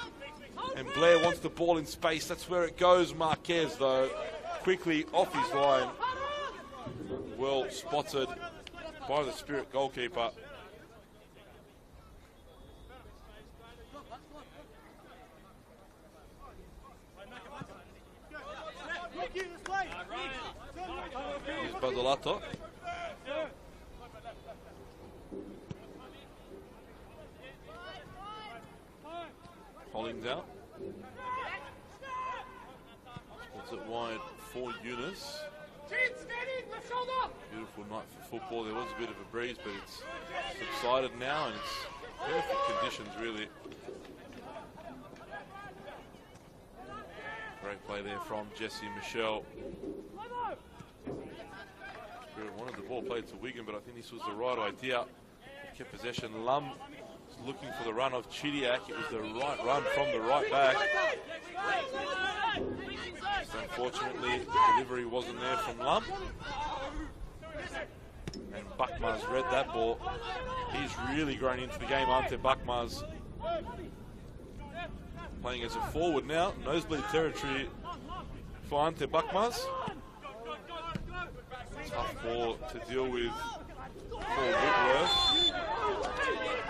And Blair wants the ball in space. That's where it goes. Marquez, though, quickly off his line. Well spotted by the Spirit goalkeeper. Here's Badolato. Hollings out. Puts it wide for Eunice. Beautiful night for football. There was a bit of a breeze, but it's subsided now, and it's perfect conditions, really. Great play there from Jesse Michelle. Spirit wanted the ball played to Wigan, but I think this was the right idea. Kept possession. Lum was looking for the run of Chidiac. It was the right run from the right back. Just unfortunately, the delivery wasn't there from Lum. And Buckmars read that ball. He's really grown into the game, Ante Buckmars. Playing as a forward now. Nosebleed territory for Ante Buckmars. Tough ball to deal with for Whitworth.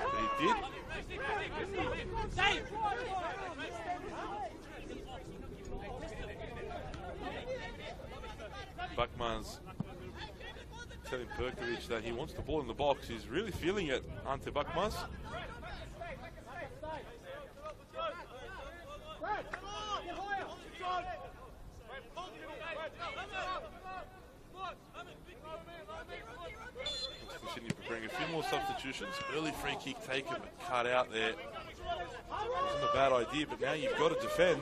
But he did. Buckmars telling Perkovic that he wants the ball in the box. He's really feeling it, Ante Buckmars. Let's continue preparing a few more substitutions. Early free kick taken, but cut out there. Wasn't a bad idea, but now you've got to defend.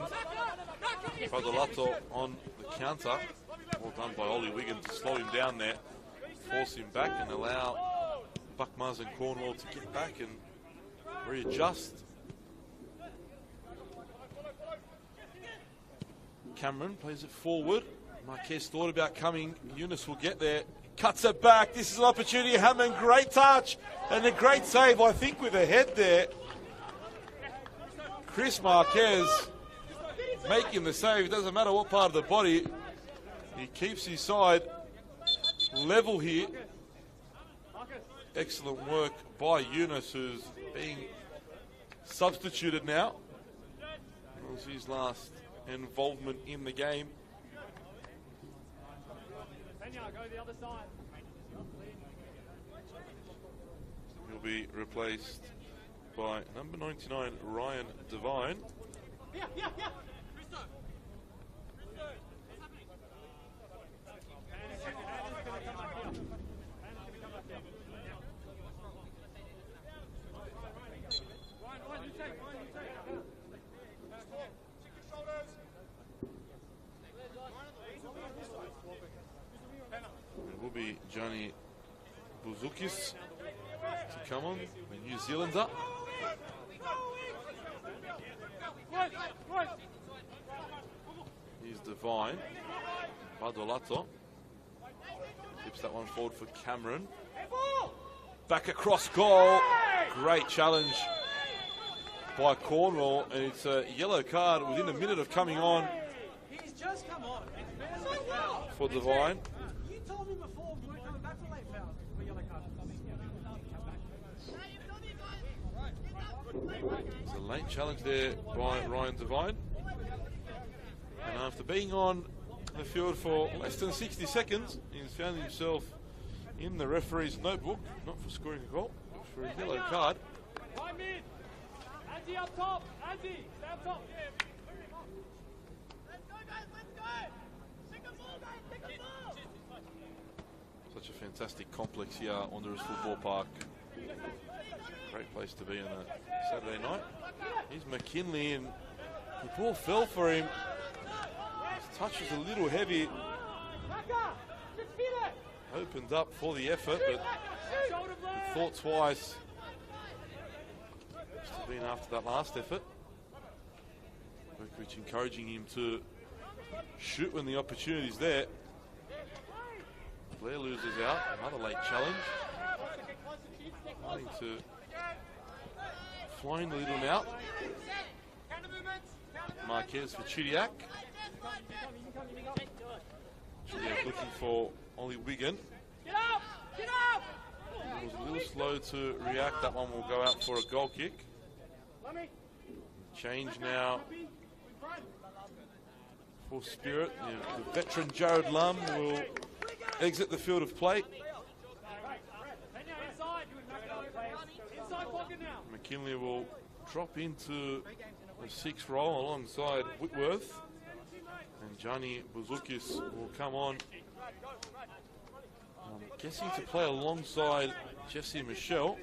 Badolato on the counter. Well done by Ollie Wigan to slow him down there, force him back and allow Buckmars and Cornwall to get back and readjust. Cameron plays it forward. Marquez thought about coming. Eunice will get there. Cuts it back. This is an opportunity. Hammond, great touch. And a great save, I think, with a head there. Chris Marquez making the save. It doesn't matter what part of the body. He keeps his side level here. Excellent work by Eunice, who's being substituted now. That was his last involvement in the game. Go the other side. He'll be replaced by number 99, Ryan Devine. Yeah. It will be Johnny Buzukis to come on, the New Zealander. Here's Devine. Badolato tips that one forward for Cameron. Back across goal. Great challenge by Cornwall, and it's a yellow card within a minute of coming on He's just come on. for Devine. You told me before we weren't coming back for late foul. For yellow card. It's a late challenge there by Ryan Devine. And after being on the field for less than 60 seconds, he's found himself in the referee's notebook, not for scoring a goal, but for a yellow card. Time in. Andy up top. Andy, stay up top. Let's go, guys. Let's go. Take the ball, guys. Take the ball. Such a fantastic complex here, Wanderers Football Park. Great place to be on a Saturday night. Here's McKinley, and the ball fell for him. His touch was a little heavy. Opened up for the effort, but he thought twice. Must have been after that last effort. Berkovich encouraging him to shoot when the opportunity's there. Blair loses out. Another late challenge. Wanting to flying the little now. Marquez for Chudiak. Chudiak looking for Ollie Wigan. Get up! Get up! He was a little slow to react. That one will go out for a goal kick. Change now for Spirit. The veteran Jared Lum will exit the field of play. McKinley will drop into the sixth role alongside Whitworth. And Johnny Buzukis will come on. I'm guessing to play alongside Jesse Michelle.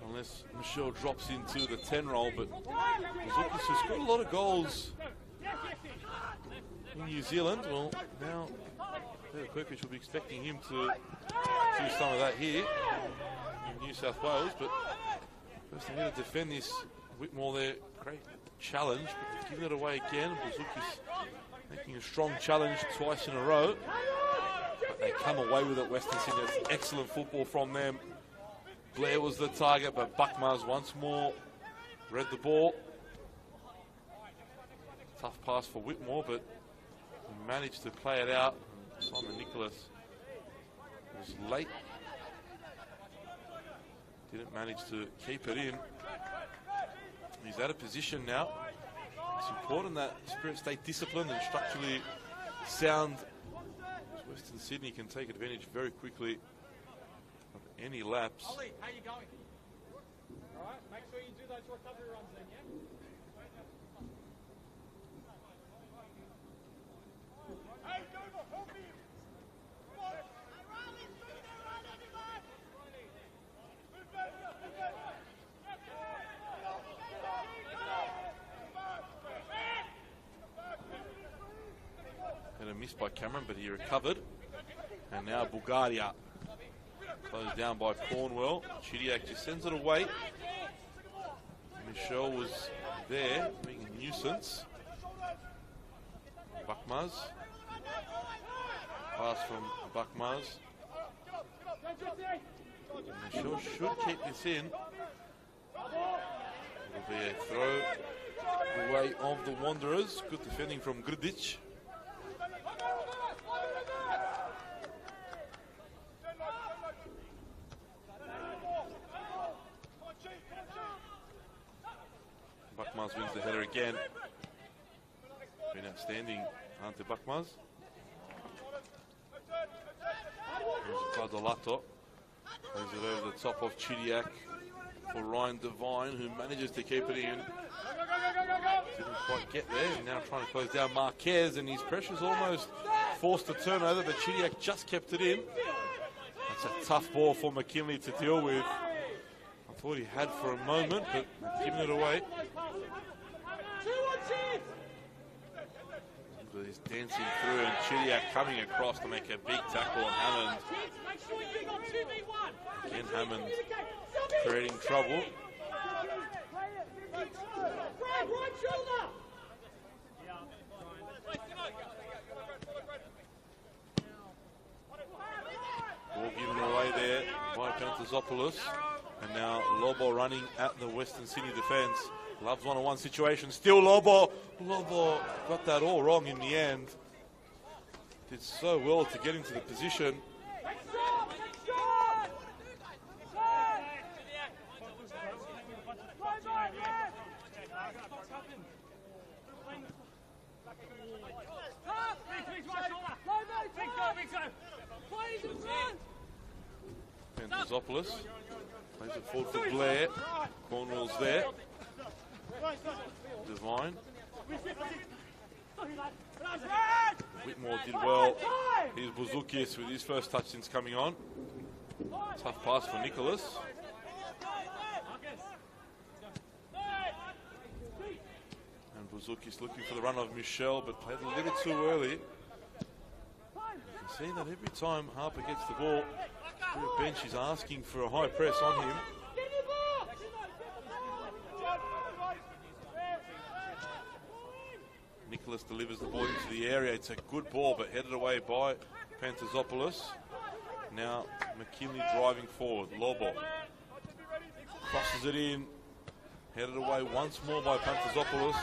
Unless Michelle drops into the 10 role, but Buzukis has scored a lot of goals in New Zealand. Well, now Berkovich will be expecting him to do some of that here in New South Wales, but first they need to defend this. Whitmore there, great challenge, but giving it away again. Buzukis making a strong challenge twice in a row, but they come away with it. Western Sydney, that's excellent football from them. Blair was the target, but Buckmars once more read the ball. Tough pass for Whitmore, but he managed to play it out. Simon Nicholas was late. Didn't manage to keep it in. He's out of position now. It's important that Spirit stay disciplined and structurally sound. Western Sydney can take advantage very quickly of any lapse. Ollie, how you going? All right, make sure you do those recovery runs then, yeah? Hey, Dover, help me! Come on! Hey, Riley, move that right, everybody! Move that, move that! And a miss by Cameron, but he recovered. And now Bulgaria closed down by Cornwell. Chudiak just sends it away. Michelle was there, being a nuisance. Buckmars. Pass from Buckmars. Michelle should keep this in. It'll be a throw the way of the Wanderers. Good defending from Grudic. Bakmaz wins the header again. Been outstanding, Ante Bakmaz. Badolato plays it over the top of Chidiac for Ryan Devine, who manages to keep it in. Didn't quite get there. Now trying to close down Marquez, and his pressure's almost forced a turnover, but Chidiac just kept it in. That's a tough ball for McKinley to deal with. I thought he had for a moment, but giving it away. But he's dancing through, and Chidiac coming across to make a big tackle on Hammond. Again, Hammond creating trouble. Ball given away there by Panthazopoulos. And now Lobo running at the Western Sydney defence. Loves one-on-one situation. Still Lobo. Lobo got that all wrong in the end. Did so well to get into the position. Panthazopoulos plays it forward for Blair. Cornwall's there. Devine. Whitmore did well. Here's Bouzoukias with his first touch since coming on. Tough pass for Nicholas. And Bouzoukias looking for the run of Michel, but played a little bit too early. You can see that every time Harper gets the ball, the bench is asking for a high press on him. Nicholas delivers the ball into the area. It's a good ball, but headed away by Panthazopoulos. Now McKinley driving forward. Lobo crosses it in. Headed away once more by Panthazopoulos.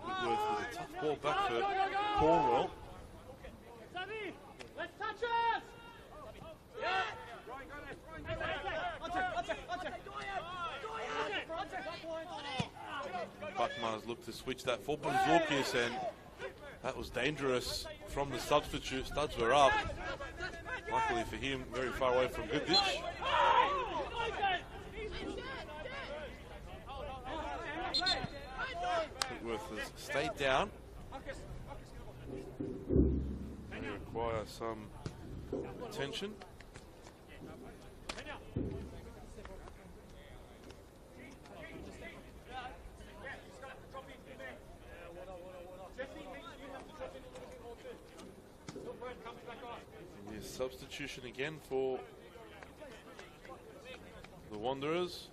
Whitworth with a tough ball back for Cornwall. Bakmaz looked to switch that for Bouzoukias, and that was dangerous from the substitute. Studs were up. Luckily for him, very far away from Goodrich. Whitworth has stayed down. They require some attention. Substitution again for the Wanderers.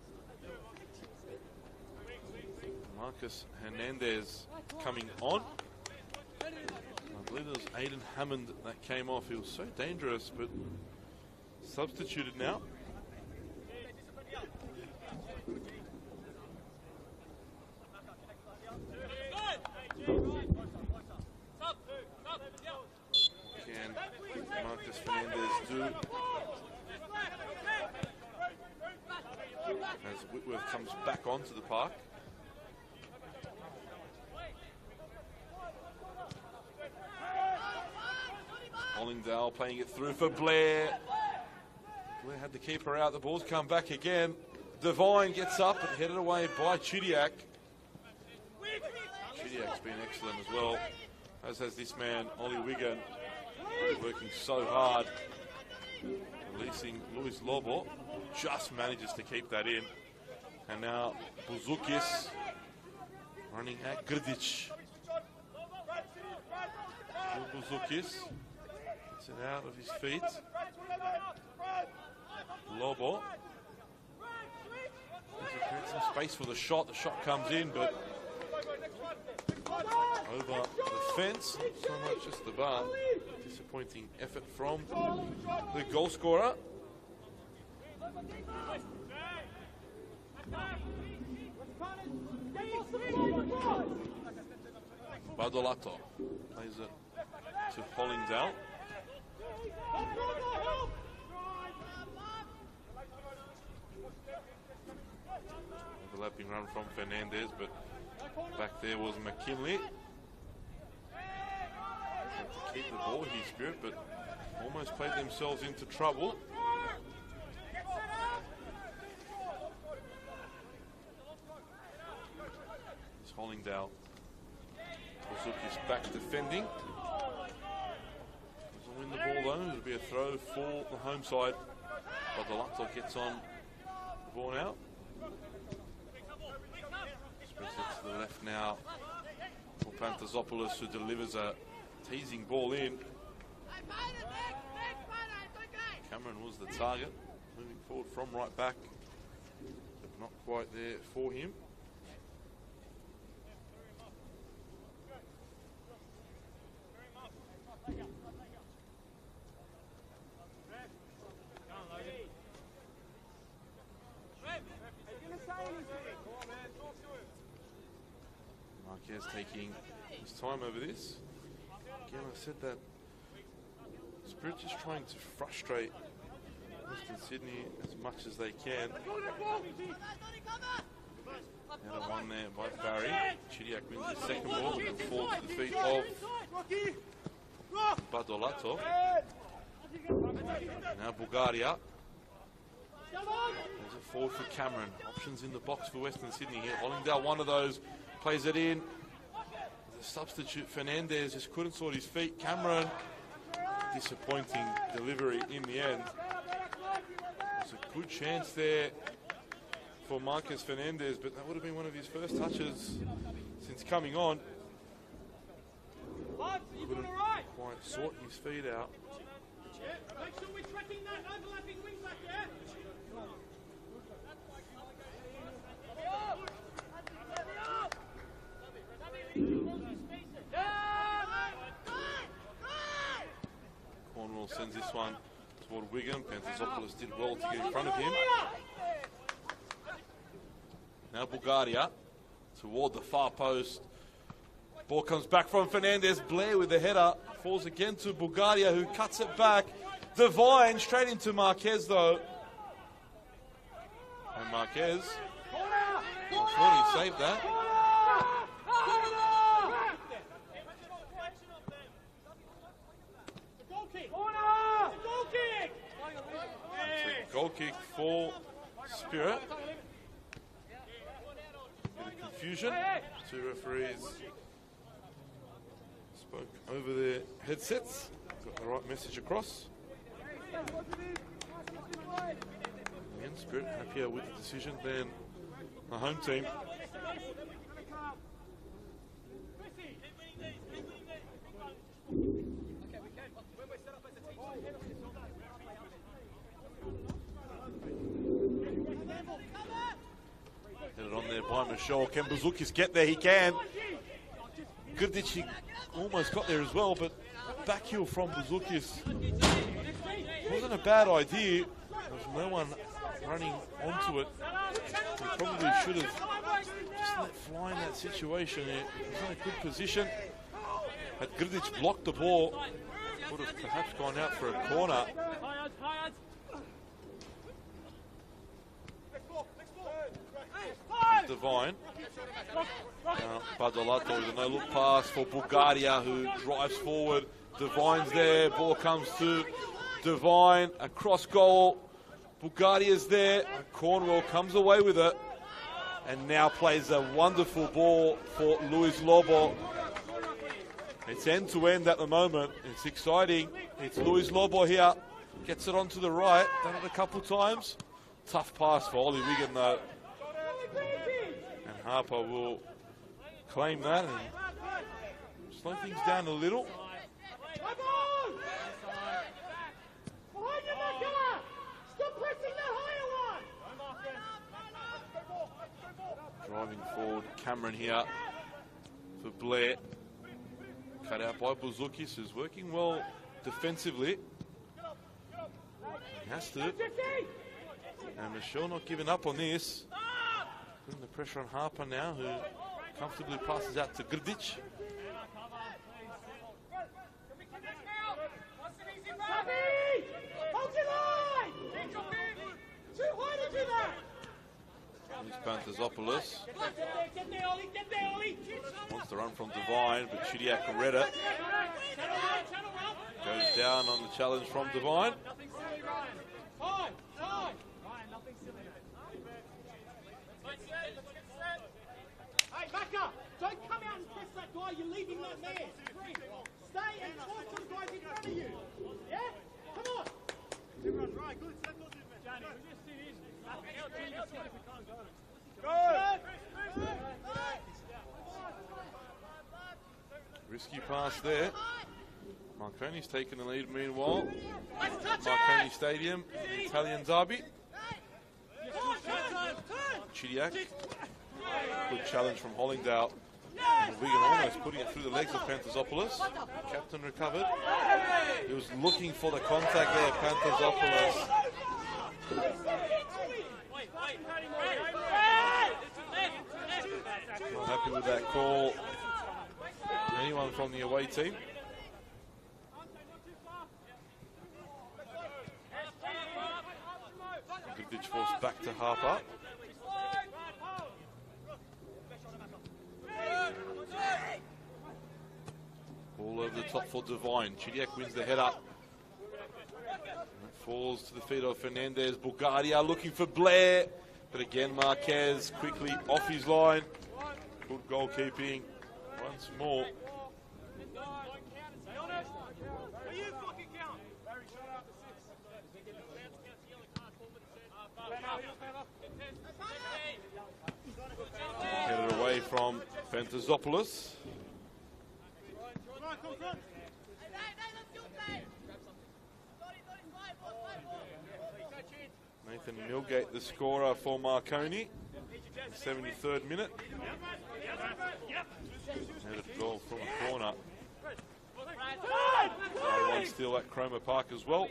Marcus Hernandez coming on. I believe it was Aiden Hammond that came off. He was so dangerous, but substituted now. Marcus Fernandez do as Whitworth comes back onto the park. Hollingdale playing it through for Blair. Blair had the keeper out. The ball's come back again. Devine gets up and headed away by Chidiac. Chidiac's been excellent as well, as has this man, Ollie Wigan. Working so hard, releasing Luis Lobo, just manages to keep that in. And now Bouzoukias running at Grdic. Bouzoukias gets it out of his feet. Lobo creates some space for the shot. The shot comes in, but over the fence, not so much just the bar. Disappointing effort from the goal scorer. Badolato plays it to Hollingdale. Overlapping run from Fernandez, but back there was McKinley. Tried to keep the ball, his Spirit, but almost played themselves into trouble. It's Hollingdale. Suzuki's back defending. Doesn't win the ball though. It'll be a throw for the home side. But the Lutto gets on the ball now. Spreads it to the left now for Pantazopoulos, who delivers a teasing ball in. Cameron was the target, moving forward from right back, but not quite there for him. Marquez taking his time over this. Again, I said that Spirit is trying to frustrate Western Sydney as much as they can. Another one there by Barry. Chidiac wins the second ball and falls to the feet of Badolato. Now Bulgaria. There's it forward for Cameron. Options in the box for Western Sydney here. Hollingdale, one of those, plays it in. The substitute Fernandez just couldn't sort his feet. Cameron, disappointing delivery in the end. There's a good chance there for Marcus Fernandez, but that would have been one of his first touches since coming on. Couldn't quite sort his feet out. Make sure we're tracking that overlapping wing back there. Cornwall sends this one toward Wigan. Pantazopoulos did well to get in front of him. Now Bulgaria toward the far post. Ball comes back from Fernandez. Blair with the header. Falls again to Bulgaria, who cuts it back. Devine straight into Marquez though. And Marquez, I thought he saved that. It's a goal kick for Spirit. Bit of confusion. Two referees spoke over their headsets. Got the right message across. Again, Spirit happier with the decision than the home team. Headed on there by Michelle. Can Bouzoukas get there? He can. Grdic almost got there as well, but back heel from Bouzoukas wasn't a bad idea. There was no one running onto it. He probably should have just let fly in that situation. He was in a good position. Had Grdic blocked the ball, would have perhaps gone out for a corner. Devine. Badolato with a no-look pass for Bulgaria, who drives forward. Devine's there. Ball comes to Devine. Across goal. Bulgaria's there. Cornwall comes away with it. And now plays a wonderful ball for Luis Lobo. It's end-to-end at the moment. It's exciting. It's Luis Lobo here. Gets it onto the right. Done it a couple times. Tough pass for Ollie Wigan though. And Harper will claim that and slow things down a little. Driving forward, Cameron here for Blair. Cut out by Bouzoukas, who's working well defensively. He has to. And Michelle not giving up on this. Putting the pressure on Harper now, who comfortably passes out to Grdic. Hold your line! Too high to do that! Panthers-opoulos. Get there, Ollie, get there, Ollie. Wants to run from Devine, but Chidiac read it. Goes down on the challenge from Devine. Nothing silly, Ryan. Time. Ryan, nothing silly. Hey, back up. Don't come out and press that guy. You're leaving that man. Stay and talk to the guys in front of you. Yeah? Come on. Everyone's right, good. Johnny, we just sit in. Nothing else. We just see if we can't go. Risky pass there. Marconi's taken the lead meanwhile. Marconi Stadium, the Italian derby. Chidiac. Good challenge from Hollingdale. And Wigan almost putting it through the legs of Panthers-opoulos. Captain recovered. He was looking for the contact there, Panthers-opoulos. Not happy with that call. Anyone from the away team? Ditch force back to Harper. Ball over the top for Devine. Chidiac wins the head up. And it falls to the feet of Fernandez. Bulgaria looking for Blair. But again, Marquez quickly off his line. Good goalkeeping once more. Headed away from Panthers-opoulos. Nathan Milgate, the scorer for Marconi. 73rd minute. Headed goal from a corner. One still at Cromer Park as well.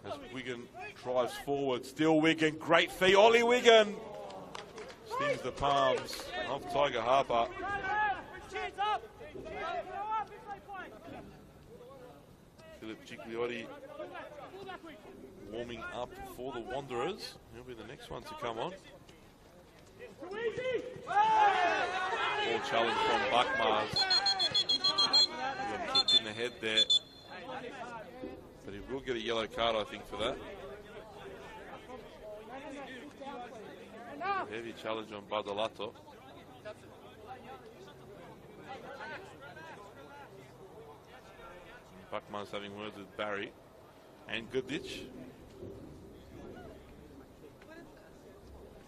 As Wigan drives forward. Still Wigan. Great feet. Ollie Wigan stings the palms of Tiger Harper. Philip Gigliotti warming up for the Wanderers. He'll be the next one to come on. Ball challenge from Buckmars. He got kicked in the head there. But he will get a yellow card, I think, for that. Heavy challenge on Badalato. Buckmars having words with Barry and Gooditch.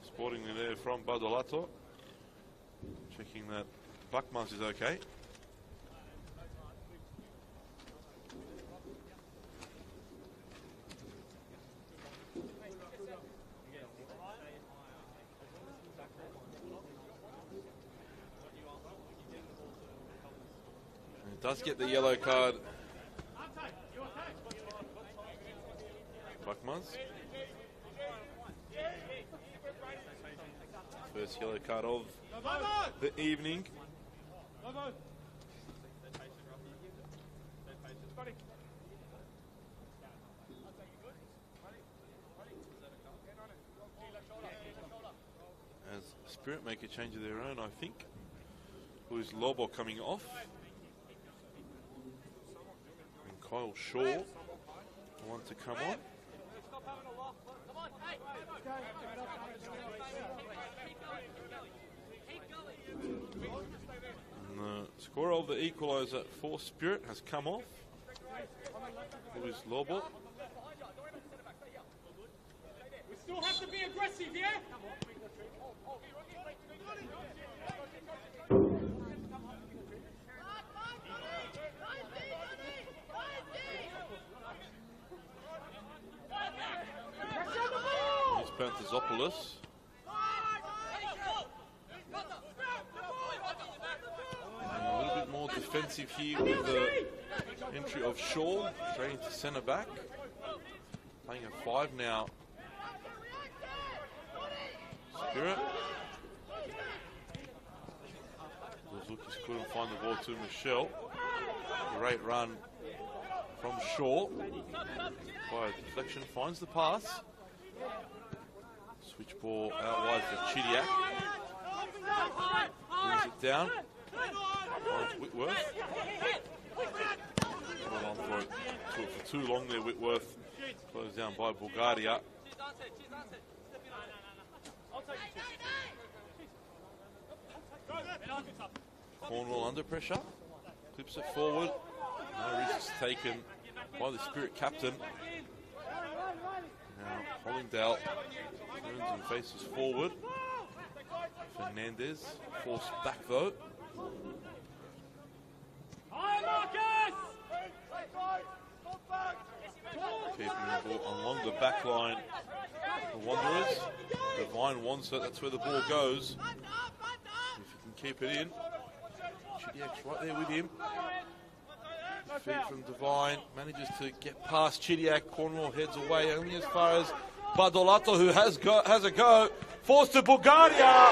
Sportingly there from Badalato. Checking that Buckmars is okay. Does get the yellow card. Buckmars. First yellow card of the evening. As Spirit make a change of their own, I think. Who's Lobo coming off? Kyle Shaw want to come on. And the scorer of the equaliser for Spirit has come off. Who is Lobo? We still have to be aggressive, yeah? Panthers-opoulos. A little bit more defensive here with the entry of Shaw, straight into centre back. Playing a 5 now. Spirit. Zuzukis couldn't find the ball to Michelle. Great run from Shaw. By a deflection, finds the pass. Switch ball out wide to Chidiac. Brings it down. Finds Whitworth. Well on for it. Took for too long there, Whitworth. Closed down by Bulgaria. Cornwall under pressure. Clips it forward. No risks taken by the Spirit captain. Now Hollingdale turns and faces forward. Fernandez forced back though. Keeping the ball along the back line. The Wanderers. Devine wants it. That's where the ball goes. If he can keep it in. Chidiac's right there with him. Feed from Devine. Manages to get past Chidiac. Cornwall heads away only as far as Badolato, who has a go. Forced to Bulgaria.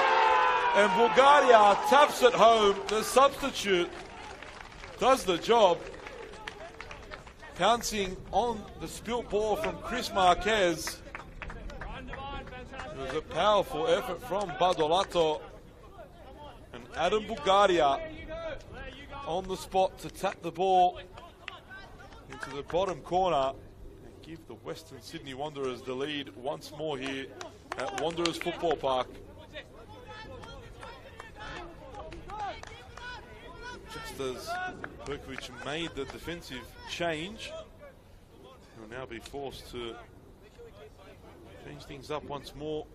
And Bulgaria taps it home. The substitute does the job. Pouncing on the spilt ball from Chris Marquez. It was a powerful effort from Badolato. And Adam Bulgaria on the spot to tap the ball into the bottom corner and give the Western Sydney Wanderers the lead once more here at Wanderers Football Park. Just as Perkovic made the defensive change, he'll now be forced to change things up once more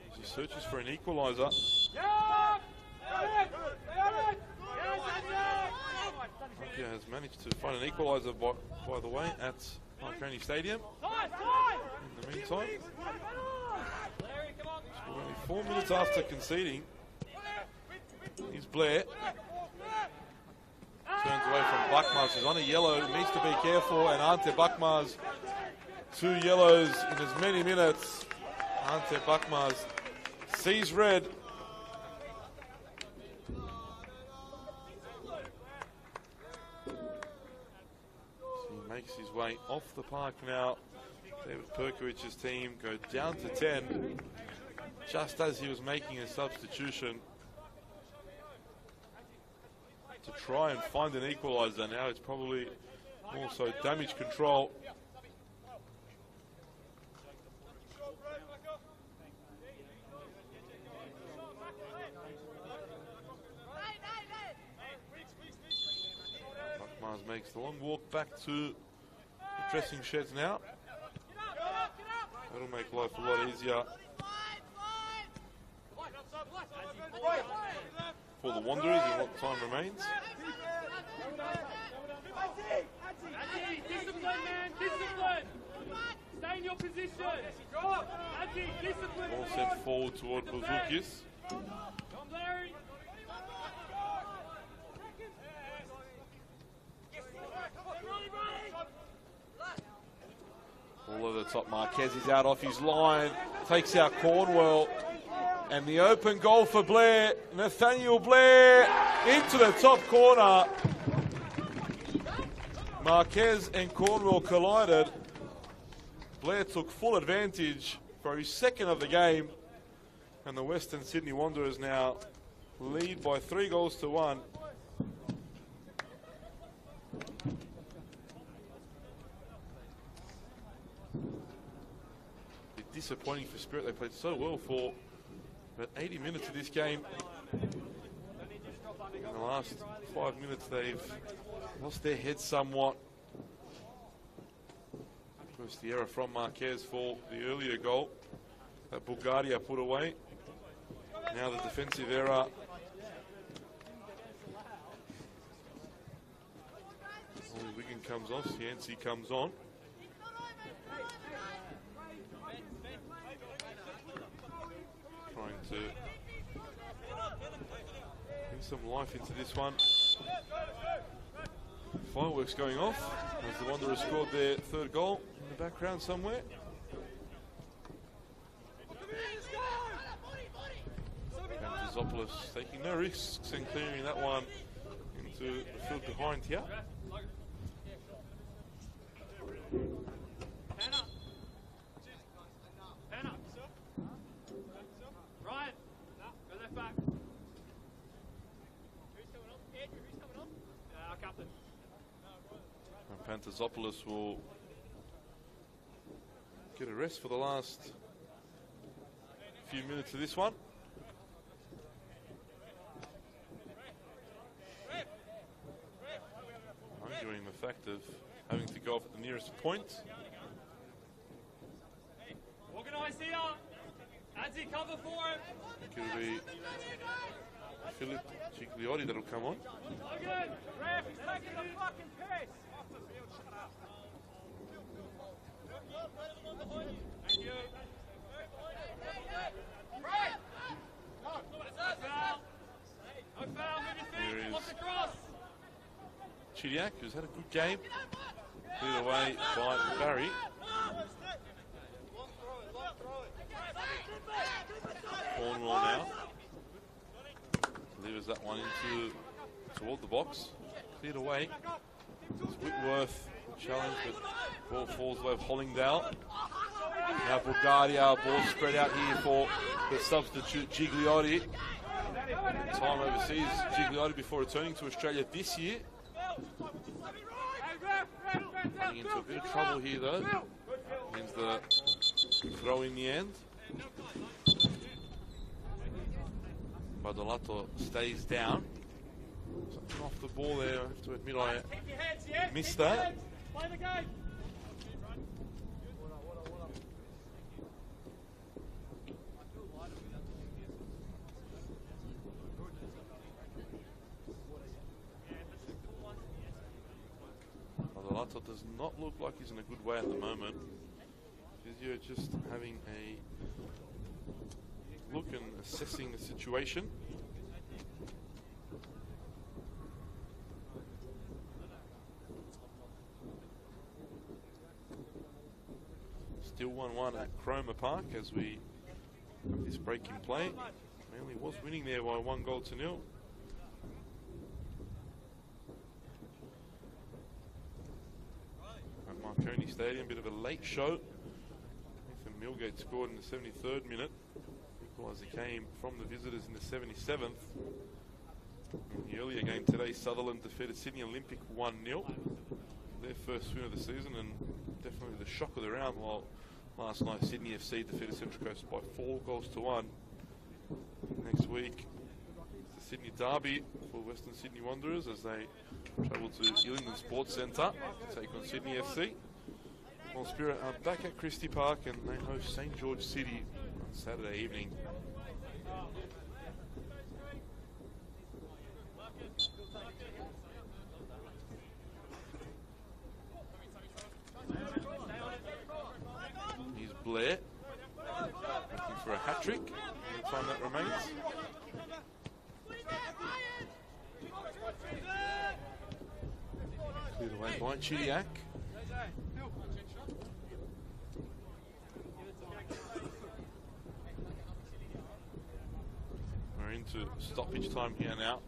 as he searches for an equaliser. Nokia has managed to find an equaliser, by the way, at Marconi Stadium. In the meantime, so only 4 minutes after conceding, here's Blair. Turns away from Bakmaz, who's on a yellow, needs to be careful, and Ante Bakmaz, 2 yellows in as many minutes. Ante Bakmaz sees red. Makes his way off the park now. David Perkovic's team go down to 10 just as he was making a substitution to try and find an equaliser. Now it's probably more so damage control. Bakmaz makes the long walk back to the dressing sheds now. That'll make life a lot easier for the Wanderers in what time remains. Discipline, man, discipline. Stay in your position. Discipline. Ball sent forward toward Bouzoukas. All over the top, Marquez is out off his line, takes out Cornwell, and the open goal for Blair, Nathaniel Blair, into the top corner. Marquez and Cornwell collided. Blair took full advantage for his second of the game, and the Western Sydney Wanderers now lead by 3-1. Disappointing for Spirit. They played so well for about 80 minutes of this game. In the last 5 minutes they've lost their heads somewhat. Of course, the error from Marquez for the earlier goal that Bulgaria put away. Now the defensive error. Only Wigan comes off, Cianci comes on. Trying to bring some life into this one. Fireworks going off as the Wanderers scored their third goal in the background somewhere. Pantazopoulos taking no risks and clearing that one into the field behind here. Tezopoulos will get a rest for the last few minutes of this one. Arguing the fact of having to go off at the nearest point. Organise here. Adzi, cover for him. I think it'll be Philip Gigliotti that'll come on. Logan, ref, he's taking the fucking piss. Off the field, shut up. Thank you. Right. No foul. No foul, move your feet. Watch the cross. Chidiac, who's had a good game, cleared away by Barry. Cornwell now delivers that one toward the box, cleared away. It's Whitworth challenge, but ball falls away of Hollingdale. Now Bulgaria, ball spread out here for the substitute Gigliotti. Time overseas, Gigliotti before returning to Australia this year. Running into a bit of trouble here though. Wins the throw in the end. Badolato stays down. Something off the ball there, I have to admit I missed that. Play the game. Badolato does not look like he's in a good way at the moment. Physio just having a look and assessing the situation. Still 1-1 at Cromer Park as we have this break in play. Manly was winning there by 1-0. At Marconi Stadium, bit of a late show. Nathan Milgate scored in the 73rd minute. Equaliser came from the visitors in the 77th. In the earlier game today, Sutherland defeated Sydney Olympic 1-0. Their first win of the season and definitely the shock of the round, while last night Sydney FC defeated Central Coast by 4-1. Next week, it's the Sydney Derby for Western Sydney Wanderers as they travel to Illington Sports Centre to take on Sydney FC. Well, Spirit are back at Christie Park and they host St George City on Saturday evening. Here's Blair looking for a hat-trick in the time that remains. Cleared away by Chidiac. We're into stoppage time here now.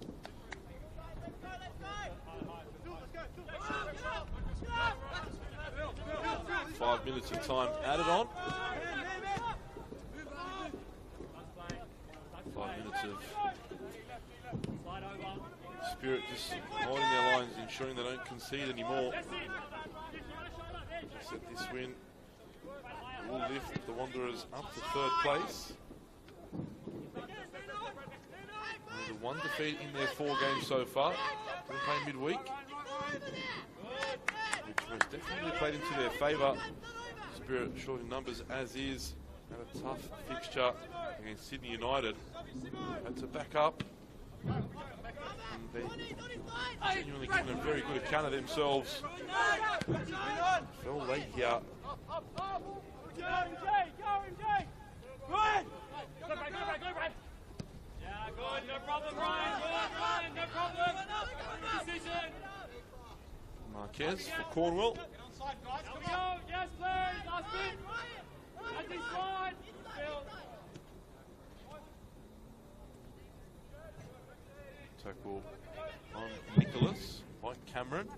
5 minutes of time added on. 5 minutes of Spirit just holding their lines, ensuring they don't concede anymore. Just that this win will lift the Wanderers up to 3rd place. Only the 1 defeat in their 4 games so far. Didn't play midweek, which most definitely played into their favour. Spirit short in numbers as is. Had a tough fixture against Sydney United. Had to back up. And they genuinely given a very good account of themselves. Fell late here. Good, no problem, Ryan. Good, Ryan, no problem. Good decision. Marquez for Cornwell. Here we go. Yes, please. Last bit. That's his side. Tackle on Nicholas by Cameron.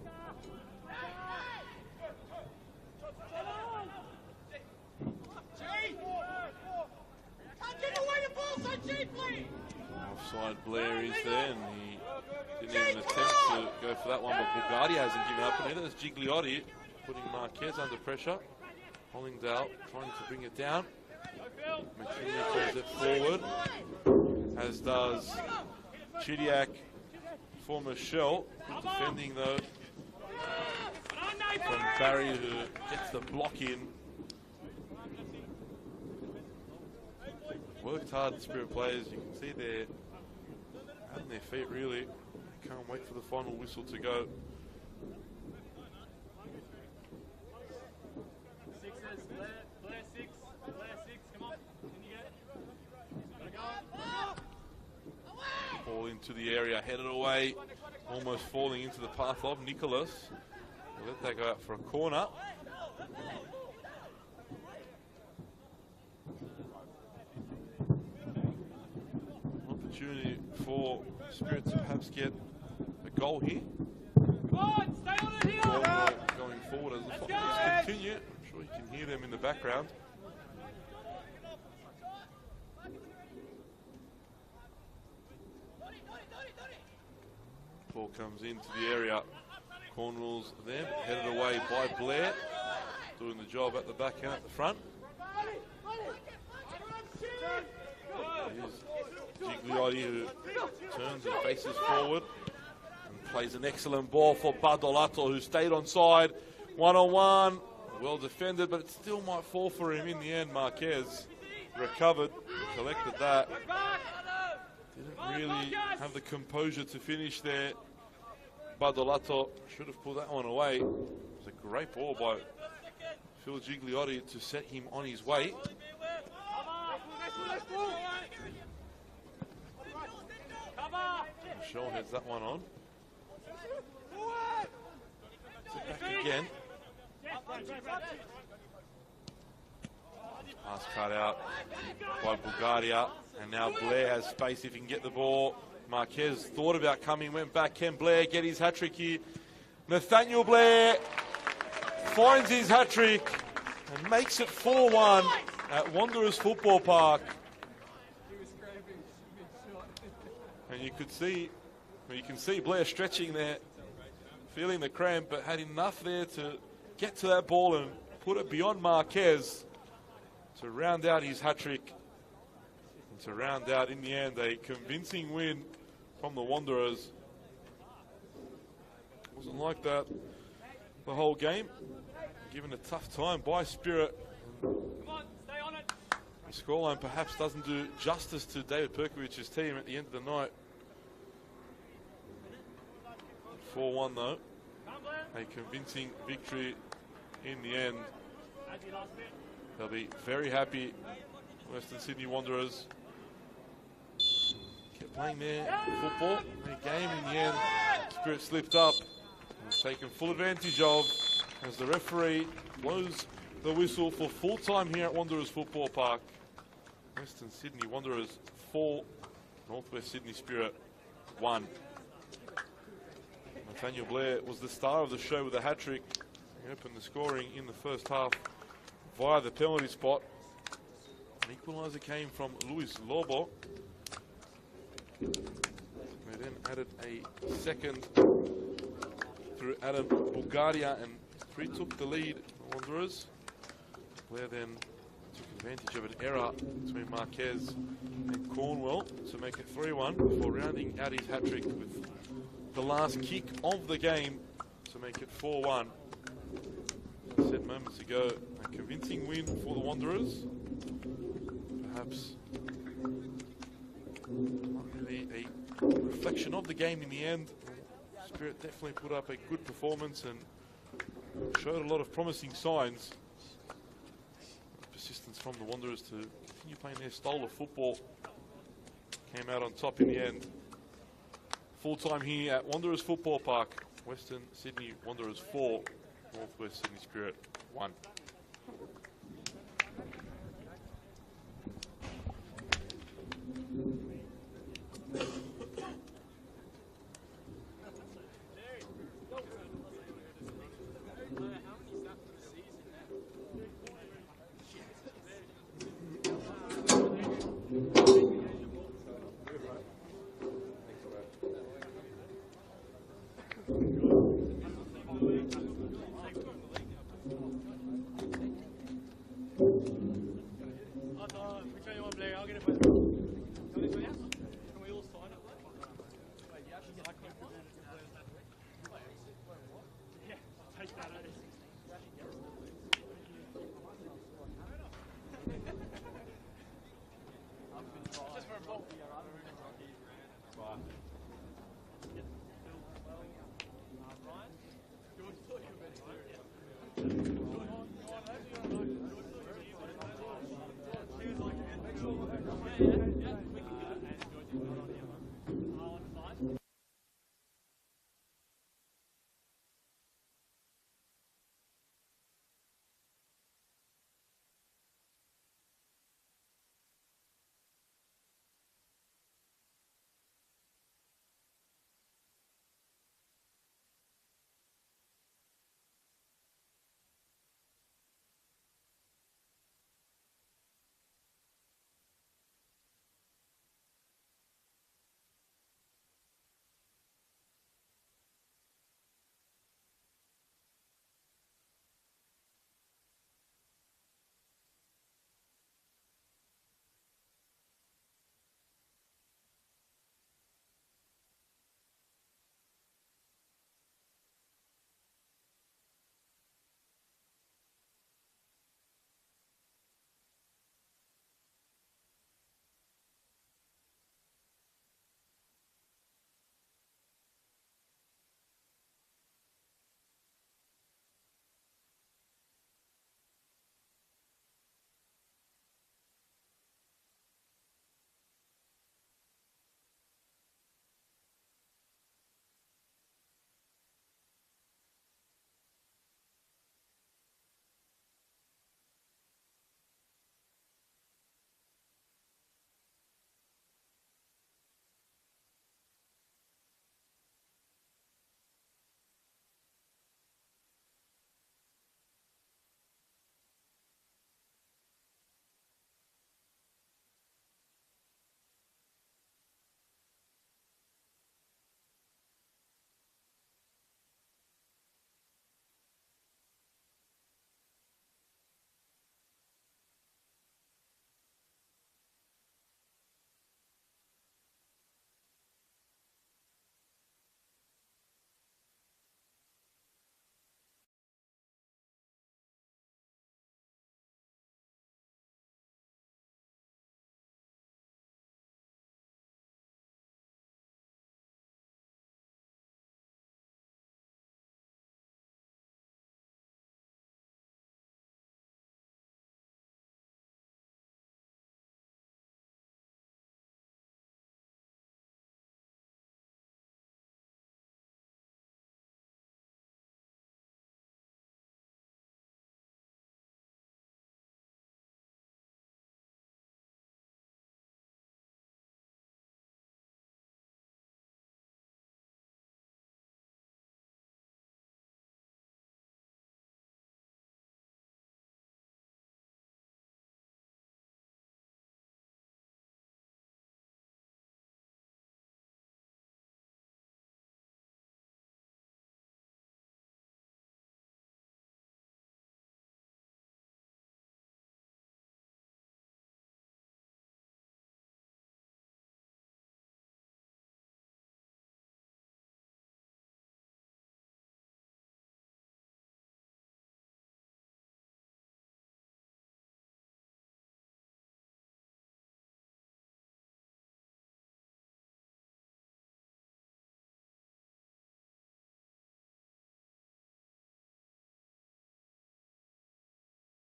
Can't give away the ball so cheaply. Offside Blair is there, and he Didn't even attempt to go for that one, but Bulgaria hasn't given up. And neither has Gigliotti, putting Marquez under pressure. Hollingdale trying to bring it down. McKinley pulls it forward, as does Chidiac, former Shell. Good defending though from Barry, who gets the block in. Worked hard, the Spirit players. You can see they're on their feet really. Can't wait for the final whistle to go. Ball into the area, headed away, almost falling into the path of Nicholas. We'll let that go out for a corner. Opportunity for Spirit to perhaps get a goal here. Going forward as the finals continue. I'm sure you can hear them in the background. Ball comes into the area. Cornwall's there, headed away by Blair. Doing the job at the back and at the front. Here's Gigliotti, who turns and faces forward and plays an excellent ball for Badolato, who stayed on side. One-on-one, well defended, but it still might fall for him in the end. Marquez recovered, collected that. Didn't really have the composure to finish there. Badolato should have pulled that one away. It was a great ball by Phil Gigliotti to set him on his way. Michelle heads that one on. Sit back again. Pass cut out by Bulgaria. And now Blair has space if he can get the ball. Marquez thought about coming, went back. Can Blair get his hat-trick here? Nathaniel Blair finds his hat-trick and makes it 4-1 at Wanderers Football Park. And you can see Blair stretching there, feeling the cramp, but had enough there to get to that ball and put it beyond Marquez to round out his hat-trick. And to round out, in the end, a convincing win from the Wanderers. Wasn't like that the whole game. Given a tough time by Spirit. The scoreline perhaps doesn't do justice to David Perkovic's team at the end of the night. 4-1 though. A convincing victory in the end. They'll be very happy, Western Sydney Wanderers. Kept playing their football, their game. In the end, Spirit slipped up and was taken full advantage of as the referee blows the whistle for full time here at Wanderers Football Park. Western Sydney Wanderers 4, Northwest Sydney Spirit 1. Nathaniel Blair was the star of the show with a hat-trick. He opened the scoring in the first half via the penalty spot. An equaliser came from Luis Lobo. They then added a second through Adam Bulgaria and retook the lead, the Wanderers. Blair then took advantage of an error between Marquez and Cornwell to make it 3-1 before rounding out his hat-trick with the last kick of the game to make it 4-1. As I said moments ago, a convincing win for the Wanderers. Perhaps not really a reflection of the game in the end. Spirit definitely put up a good performance and showed a lot of promising signs. Persistence from the Wanderers to continue playing their style of football. Came out on top in the end. Full time here at Wanderers Football Park. Western Sydney Wanderers 4, Northwest Sydney Spirit 1.